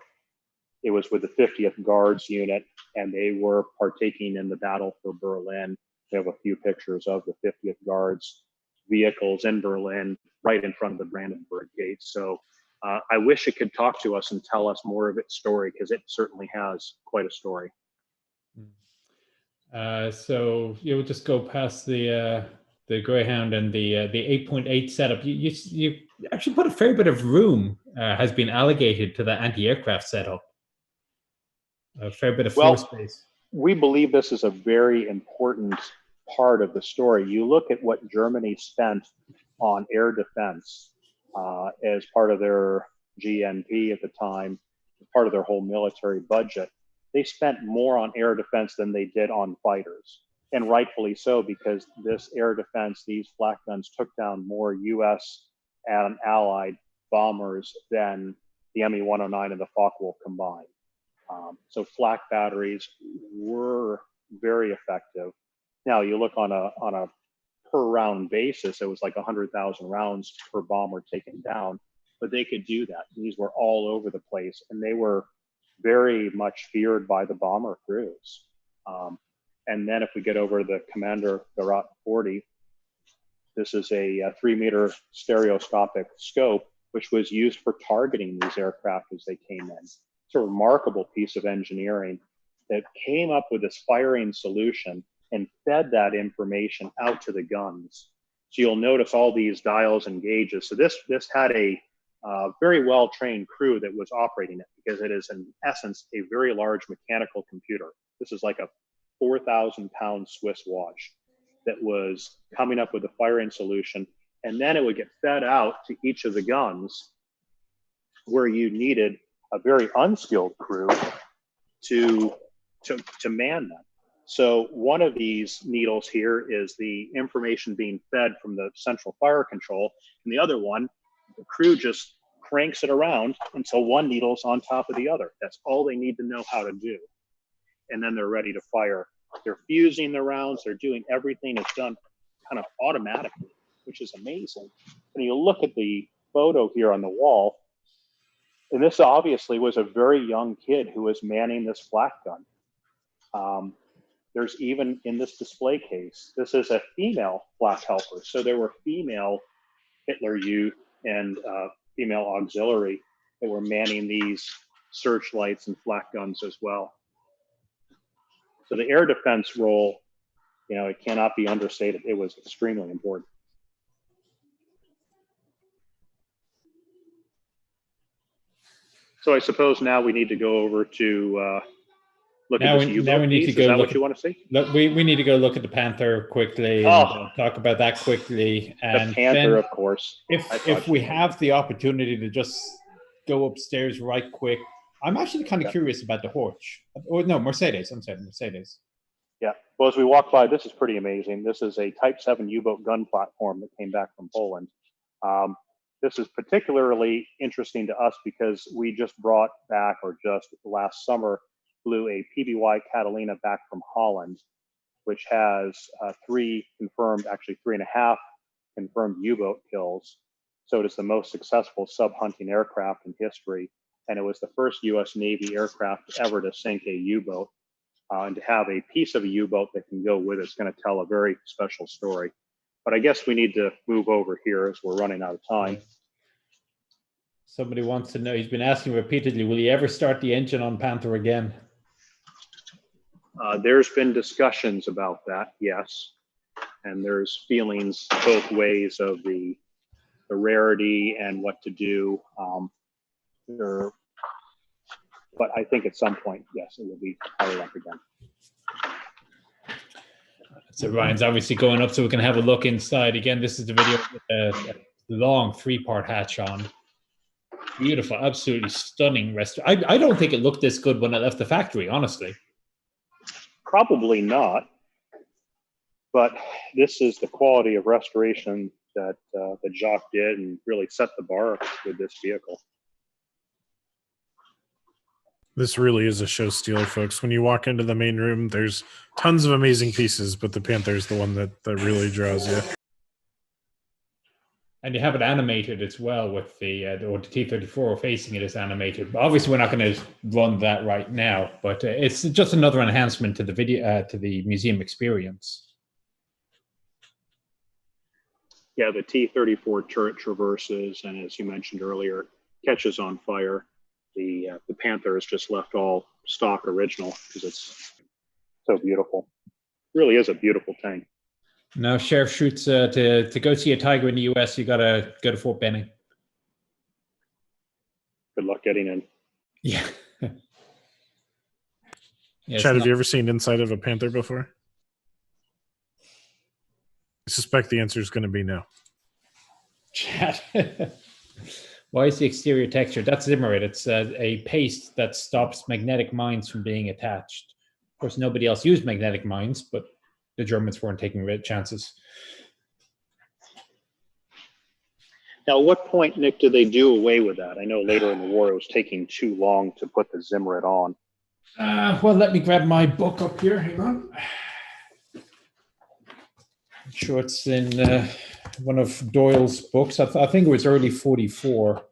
It was with the 50th Guards Unit, and they were partaking in the battle for Berlin. We have a few pictures of the 50th Guards vehicles in Berlin, right in front of the Brandenburg Gate. So I wish it could talk to us and tell us more of its story, because it certainly has quite a story. So you'll just go past the Greyhound and the 8.8 setup. You actually put a fair bit of room has been allocated to the anti-aircraft setup. A fair bit of floor space. We believe this is a very important part of the story. You look at what Germany spent on air defense as part of their GNP at the time, part of their whole military budget. They spent more on air defense than they did on fighters. And rightfully so, because this air defense, these flak guns took down more US and Allied bombers than the Me-109 and the Focke-Wulf combined. So flak batteries were very effective. Now you look on a per round basis, it was like 100,000 rounds per bomber taken down, but they could do that. These were all over the place, and they were very much feared by the bomber crews. And then if we get over to the Commander Garat 40, this is a 3-meter stereoscopic scope, which was used for targeting these aircraft as they came in. It's a remarkable piece of engineering that came up with this firing solution and fed that information out to the guns. So you'll notice all these dials and gauges. So this had a very well-trained crew that was operating it, because it is in essence a very large mechanical computer. This is like a 4,000-pound Swiss watch that was coming up with a firing solution, and then it would get fed out to each of the guns, where you needed a very unskilled crew to man them. So one of these needles here is the information being fed from the central fire control, and the other one, the crew just cranks it around until one needle's on top of the other. That's all they need to know how to do. And then they're ready to fire. They're fusing the rounds. They're doing everything. It's done kind of automatically, which is amazing. And you look at the photo here on the wall, and this obviously was a very young kid who was manning this flak gun. There's even in this display case, this is a female flak helper. So there were female Hitler Youth and female auxiliary that were manning these searchlights and flak guns as well. So the air defense role, you know, it cannot be understated. It was extremely important. So I suppose now we need to go over to look at this U-boat piece. Is that what you want to see? Look, we need to go look at the Panther quickly and talk about that quickly. And the Panther, of course. If we have the opportunity to just go upstairs right quick, I'm actually kind of curious about the Horch. Or no, Mercedes. I'm sorry, Mercedes. Yeah. Well, as we walk by, this is pretty amazing. This is a Type 7 U-boat gun platform that came back from Poland. This is particularly interesting to us because we just brought back, or just last summer, flew a PBY Catalina back from Holland, which has 3 confirmed, actually 3.5 confirmed U-boat kills. So it is the most successful sub-hunting aircraft in history. And it was the first US Navy aircraft ever to sink a U-boat. And to have a piece of a U-boat that can go with it is going to tell a very special story. But I guess we need to move over here as we're running out of time. Somebody wants to know, he's been asking repeatedly, will you ever start the engine on Panther again? There's been discussions about that, yes. And there's feelings both ways of the rarity and what to do. But I think at some point, yes, it will be fired up again. So Ryan's obviously going up so we can have a look inside. Again, this is the video with a long 3-part hatch on. Beautiful, absolutely stunning restoration. I don't think it looked this good when I left the factory, honestly. Probably not. But this is the quality of restoration that Jacques did and really set the bar with this vehicle. This really is a show stealer, folks. When you walk into the main room, there's tons of amazing pieces, but the Panther is the one that really draws you. And you have it animated as well with the T-34 facing it is animated. But obviously, we're not going to run that right now. But it's just another enhancement to the video to the museum experience. Yeah, the T-34 turret traverses, and as you mentioned earlier, catches on fire. The Panther is just left all stock original because it's so beautiful. It really is a beautiful tank. Now, Sheriff Schutz, to go see a tiger in the US, you got to go to Fort Benning. Good luck getting in. Yeah. Chad, have you ever seen inside of a Panther before? I suspect the answer is going to be no. Chad. Why is the exterior texture? That's Zimmerit. It's a paste that stops magnetic mines from being attached. Of course, nobody else used magnetic mines, but the Germans weren't taking chances. Now, at what point, Nick, did they do away with that? I know later in the war it was taking too long to put the Zimmerit on. Well, let me grab my book up here. Hang on. I'm sure it's in one of Doyle's books. I think it was early 44.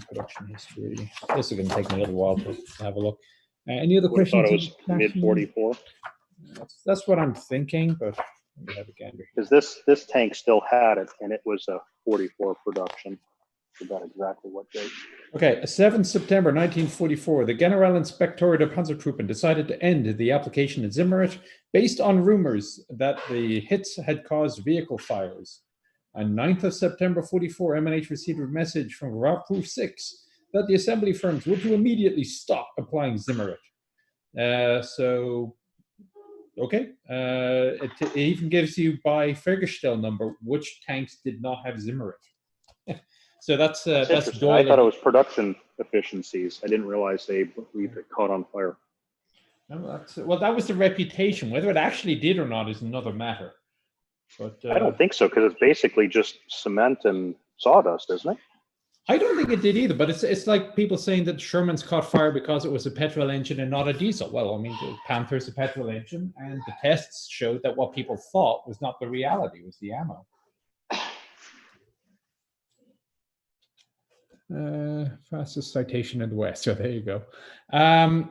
Production history. This is going to take me a little while to have a look. Any other questions? I thought it was mid 44. That's what I'm thinking, but let me have a gander. Because this tank still had it, and it was a 44 production. I forgot exactly what date. Okay, 7 September 1944, the Generalinspektor der Panzertruppen decided to end the application at Zimmerit based on rumors that the hits had caused vehicle fires. On 9th of September 44, MNH received a message from Raproof 6 that the assembly firms were to immediately stop applying Zimmerit. Okay. It even gives you by Fergestell number which tanks did not have Zimmerit. So that's Doyle. I thought it was production efficiencies. I didn't realize they believed it caught on fire. Well, that was the reputation. Whether it actually did or not is another matter. But I don't think so, because it's basically just cement and sawdust, isn't it? I don't think it did either, but it's like people saying that Sherman's caught fire because it was a petrol engine and not a diesel. Well, I mean, the Panther's a petrol engine, and the tests showed that what people thought was not the reality, it was the ammo. Fastest citation in the West. So there you go.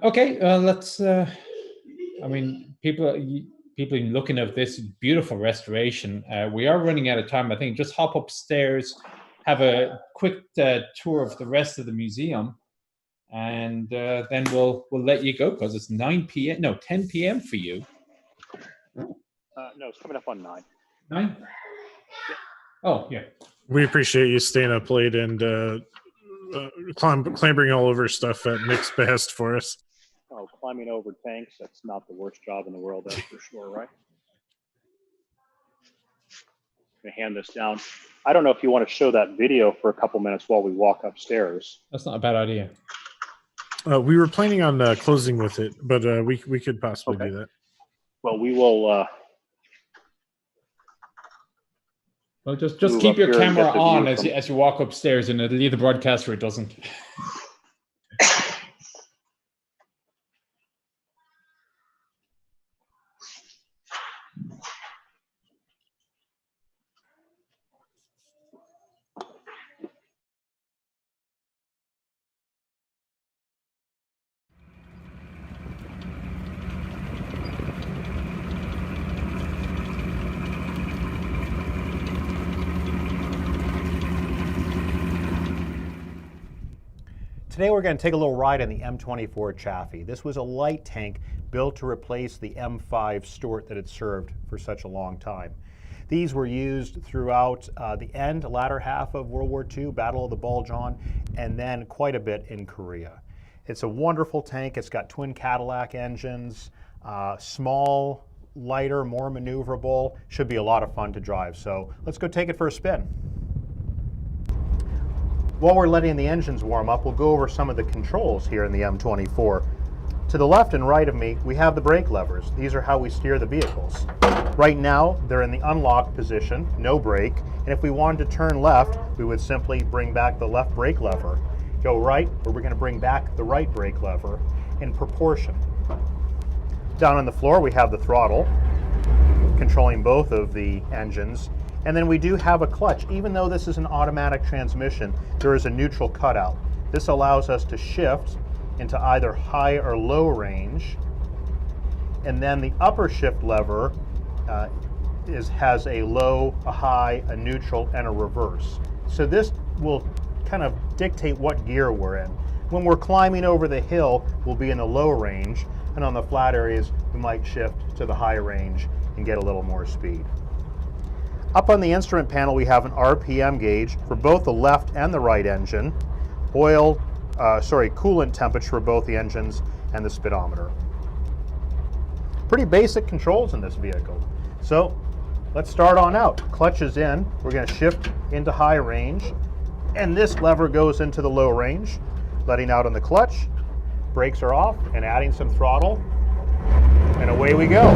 Okay, let's. I mean, people looking at this beautiful restoration. We are running out of time. I think just hop upstairs, have a quick tour of the rest of the museum, and then we'll let you go because it's 9 p.m. No, 10 p.m. for you. No, it's coming up on 9. 9? Yeah. Oh, yeah. We appreciate you staying up late and clambering all over stuff at Nick's behest for us. Oh, climbing over tanks, that's not the worst job in the world, that's for sure, right? I'm going to hand this down. I don't know if you want to show that video for a couple minutes while we walk upstairs. That's not a bad idea. We were planning on closing with it, but we could possibly do that. Well, we will... Well, just keep your camera on as you walk upstairs, and it'll either broadcast or it doesn't. Today we're going to take a little ride in the M24 Chaffee. This was a light tank built to replace the M5 Stuart that had served for such a long time. These were used throughout the latter half of World War II, Battle of the Bulge on, and then quite a bit in Korea. It's a wonderful tank. It's got twin Cadillac engines, small, lighter, more maneuverable. Should be a lot of fun to drive. So let's go take it for a spin. While we're letting the engines warm up, we'll go over some of the controls here in the M24. To the left and right of me, we have the brake levers. These are how we steer the vehicles. Right now, they're in the unlocked position, no brake, and if we wanted to turn left, we would simply bring back the left brake lever. Go right, or we're going to bring back the right brake lever in proportion. Down on the floor, we have the throttle, controlling both of the engines, And then we do have a clutch. Even though this is an automatic transmission, there is a neutral cutout. This allows us to shift into either high or low range. And then the upper shift lever has a low, a high, a neutral, and a reverse. So this will kind of dictate what gear we're in. When we're climbing over the hill, we'll be in the low range, and on the flat areas, we might shift to the high range and get a little more speed. Up on the instrument panel, we have an RPM gauge for both the left and the right engine, coolant temperature for both the engines, and the speedometer. Pretty basic controls in this vehicle. So let's start on out. Clutch is in. We're going to shift into high range, and this lever goes into the low range, letting out on the clutch. Brakes are off and adding some throttle, and away we go.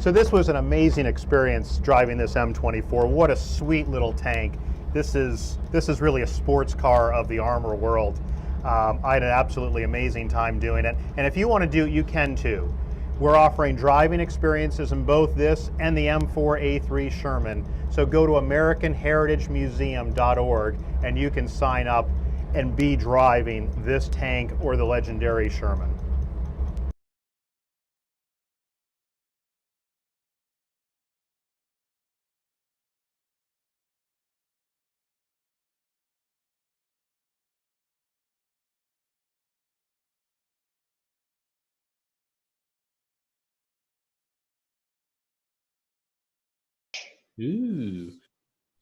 So this was an amazing experience driving this M24. What a sweet little tank. This is really a sports car of the armor world. I had an absolutely amazing time doing it. And if you want to do it, you can too. We're offering driving experiences in both this and the M4A3 Sherman. So go to AmericanHeritageMuseum.org and you can sign up and be driving this tank or the legendary Sherman. Ooh,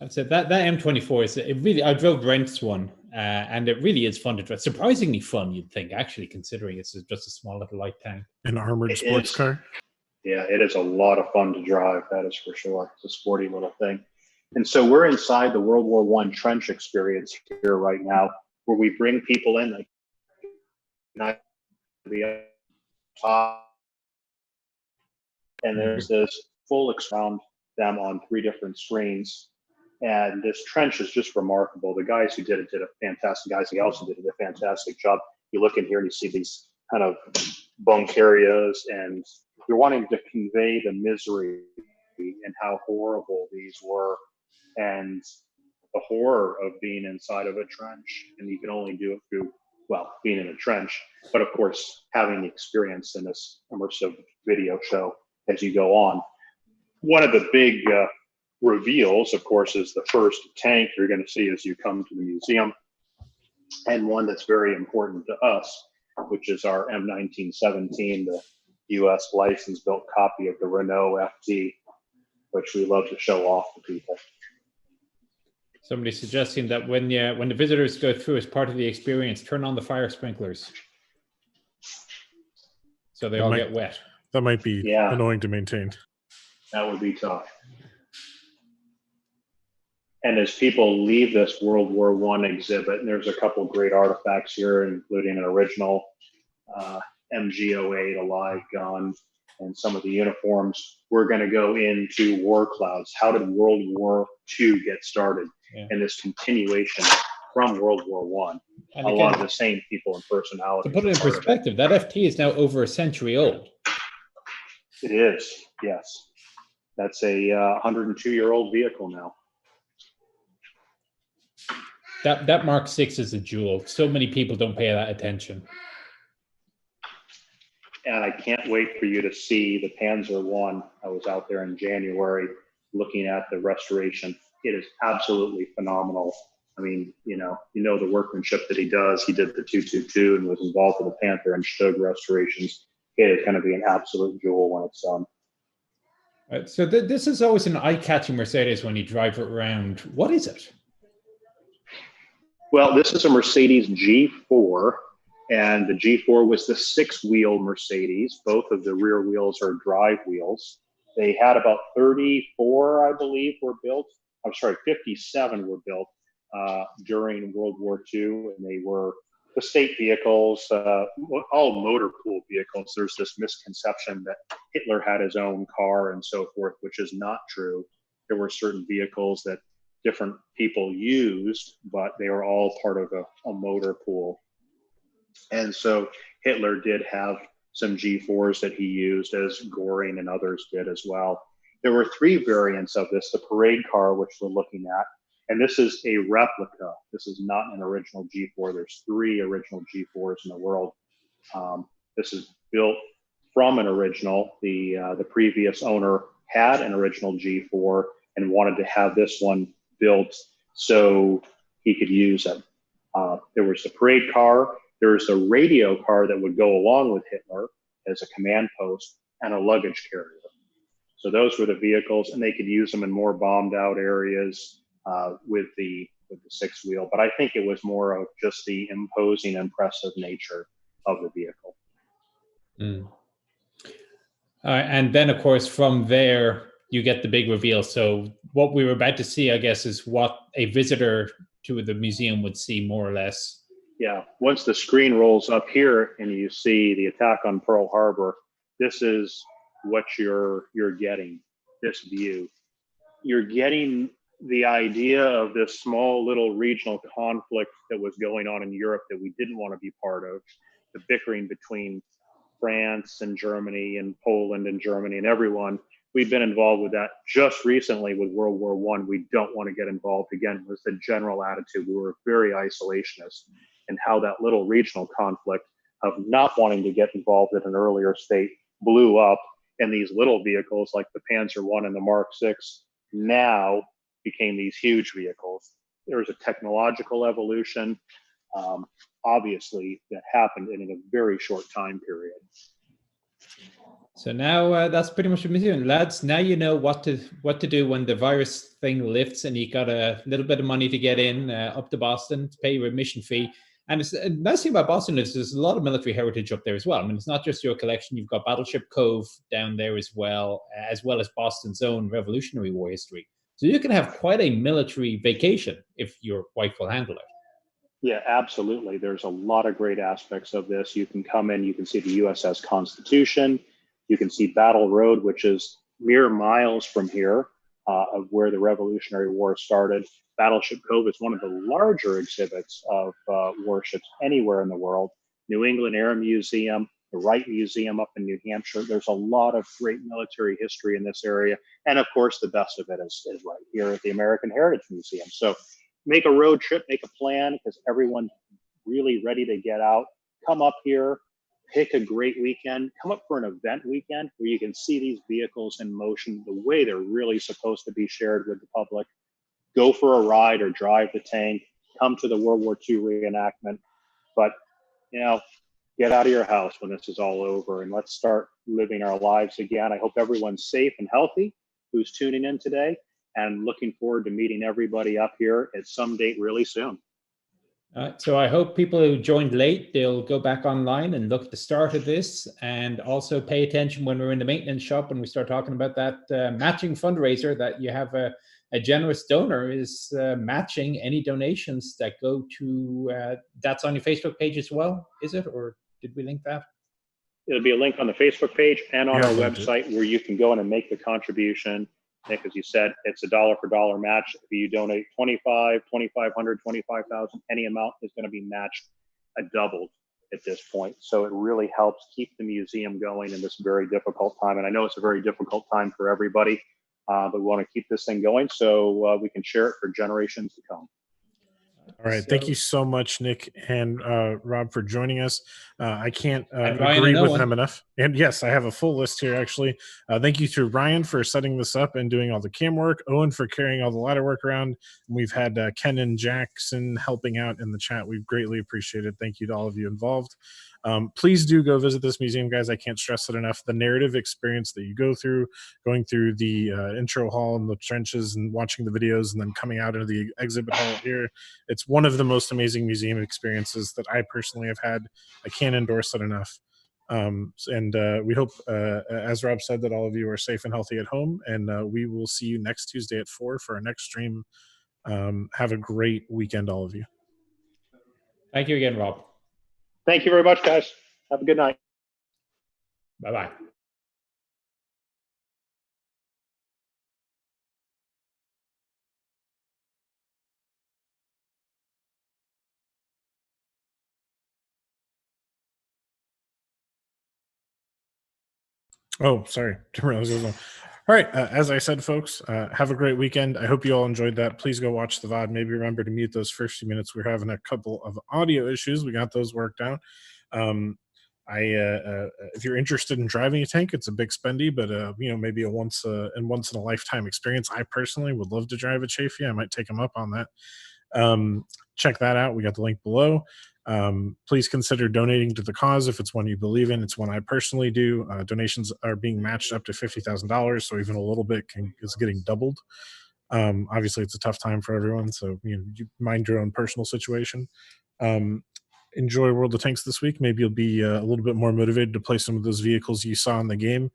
I'd say that M24 is really. I drove Brent's one, and it really is fun to drive. Surprisingly fun, you'd think, actually, considering it's just a small little light tank. An armored sports car. Yeah, it is a lot of fun to drive. That is for sure. It's a sporty little thing. And so we're inside the World War I trench experience here right now, where we bring people in, like not the top, and there's this full around them on 3 different screens. And this trench is just remarkable. The guys who did it did a fantastic. Guys who also did a fantastic job. You look in here and you see these kind of bunk areas, and you're wanting to convey the misery and how horrible these were, and the horror of being inside of a trench. And you can only do it through, well, being in a trench, but of course having the experience in this immersive video show as you go on. One of the big reveals, of course, is the first tank you're going to see as you come to the museum, and one that's very important to us which is our M1917, the U.S. license-built copy of the Renault FT, which we love to show off to people. Somebody's suggesting that when the visitors go through as part of the experience, turn on the fire sprinklers so they all get wet. That might be annoying to maintain. That would be tough. And as people leave this World War I exhibit, and there's a couple great artifacts here, including an original MG08, a live gun, and some of the uniforms, we're going to go into war clouds. How did World War II get started? And this continuation from World War I. And a lot of the same people and personalities. To put it in perspective, that FT is now over a century old. It is, yes. That's a 102-year-old vehicle now. That Mark VI is a jewel. So many people don't pay that attention. And I can't wait for you to see the Panzer I. I was out there in January looking at the restoration. It is absolutely phenomenal. I mean, you know the workmanship that he does. He did the 222 and was involved with the Panther and Stug restorations. It is going to be an absolute jewel when it's done. So this is always an eye-catching Mercedes when you drive it around. What is it? Well, this is a Mercedes G4, and the G4 was the 6-wheel Mercedes. Both of the rear wheels are drive wheels. They had about 34, I believe, were built. I'm sorry, 57 were built during World War II, and they were the state vehicles, all motor pool vehicles. There's this misconception that Hitler had his own car and so forth, which is not true. There were certain vehicles that different people used, but they were all part of a motor pool. And so Hitler did have some G4s that he used, as Goring and others did as well. There were 3 variants of this: the parade car, which we're looking at, and this is a replica. This is not an original G4. There's 3 original G4s in the world. This is built from an original. The previous owner had an original G4 and wanted to have this one built so he could use it. There was the parade car. There was a radio car that would go along with Hitler as a command post, and a luggage carrier. So those were the vehicles, and they could use them in more bombed out areas with the 6-wheel. But I think it was more of just the imposing, impressive nature of the vehicle. And then, of course, from there, you get the big reveal. So what we were about to see, I guess, is what a visitor to the museum would see, more or less. Yeah, once the screen rolls up here and you see the attack on Pearl Harbor, this is what you're getting, this view. You're getting the idea of this small little regional conflict that was going on in Europe that we didn't want to be part of, the bickering between France and Germany and Poland and Germany and everyone. We've been involved with that just recently with World War I. We don't want to get involved again, was the general attitude. We were very isolationist, and how that little regional conflict of not wanting to get involved at an earlier state blew up, and these little vehicles like the Panzer I and the Mark VI now became these huge vehicles. There was a technological evolution, obviously, that happened in a very short time period. So now that's pretty much the museum, lads. Now you know what to do when the virus thing lifts and you got a little bit of money to get in up to Boston to pay your admission fee. And the nice thing about Boston is there's a lot of military heritage up there as well. I mean, it's not just your collection. You've got Battleship Cove down there as well as Boston's own Revolutionary War history. So you can have quite a military vacation if your wife will handle it. Yeah, absolutely. There's a lot of great aspects of this. You can come in, you can see the USS Constitution. You can see Battle Road, which is mere miles from here of where the Revolutionary War started. Battleship Cove is one of the larger exhibits of warships anywhere in the world. New England Air Museum, the Wright Museum up in New Hampshire. There's a lot of great military history in this area. And of course, the best of it is right here at the American Heritage Museum. So make a road trip, make a plan, because everyone's really ready to get out. Come up here, pick a great weekend, come up for an event weekend where you can see these vehicles in motion the way they're really supposed to be shared with the public. Go for a ride or drive the tank, come to the World War II reenactment. But, get out of your house when this is all over, and let's start living our lives again. I hope everyone's safe and healthy who's tuning in today, and looking forward to meeting everybody up here at some date really soon. So I hope people who joined late, they'll go back online and look at the start of this, and also pay attention when we're in the maintenance shop and we start talking about that matching fundraiser, that you have a generous donor is matching any donations that go to, that's on your Facebook page as well, is it? Or did we link that? It'll be a link on the Facebook page and on Yeah, our website where you can go in and make the contribution. Nick, as you said, it's a dollar for dollar match. If you donate 25, 2,500, 25,000, any amount is going to be matched doubled at this point. So it really helps keep the museum going in this very difficult time. And I know it's a very difficult time for everybody, but we want to keep this thing going so we can share it for generations to come. All right. Thank you so much, Nick and Rob, for joining us. I can't Ryan agree and with Owen. them enough. And yes, I have a full list here, actually. Thank you to Ryan for setting this up and doing all the cam work, Owen for carrying all the ladder work around. And we've had Ken and Jackson helping out in the chat. We've greatly appreciated. Thank you to all of you involved. Please do go visit this museum, guys. I can't stress it enough. The narrative experience that you go through, going through the intro hall and the trenches and watching the videos and then coming out into the exhibit hall here, it's one of the most amazing museum experiences that I personally have had. I can't endorse it enough. We hope, as Rob said, that all of you are safe and healthy at home, and we will see you next Tuesday at 4 for our next stream. Have a great weekend, all of you. Thank you again, Rob. Thank you very much, guys. Have a good night. Bye-bye. Oh, sorry. Didn't realize it was on. All right. As I said, folks, have a great weekend. I hope you all enjoyed that. Please go watch the VOD. Maybe remember to mute those first few minutes. We're having a couple of audio issues. We got those worked out. If you're interested in driving a tank, it's a big spendy, but maybe a once in a lifetime experience. I personally would love to drive a Chaffee. I might take them up on that. Check that out. We got the link below. Please consider donating to the cause if it's one you believe in. It's one I personally do. Donations are being matched up to $50,000, so even a little bit is getting doubled. Obviously, it's a tough time for everyone, so you mind your own personal situation. Enjoy World of Tanks this week. Maybe you'll be a little bit more motivated to play some of those vehicles you saw in the game.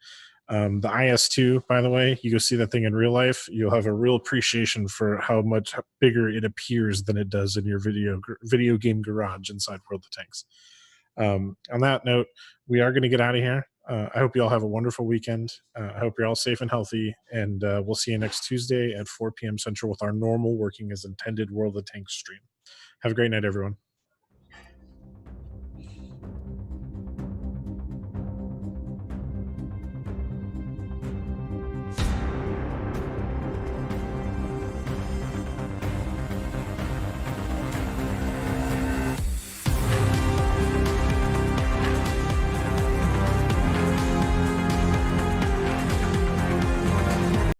The IS-2, by the way, you go see that thing in real life, you'll have a real appreciation for how much bigger it appears than it does in your video game garage inside World of Tanks. On that note, we are going to get out of here. I hope you all have a wonderful weekend. I hope you're all safe and healthy, and we'll see you next Tuesday at 4 p.m. Central with our normal working as intended World of Tanks stream. Have a great night, everyone.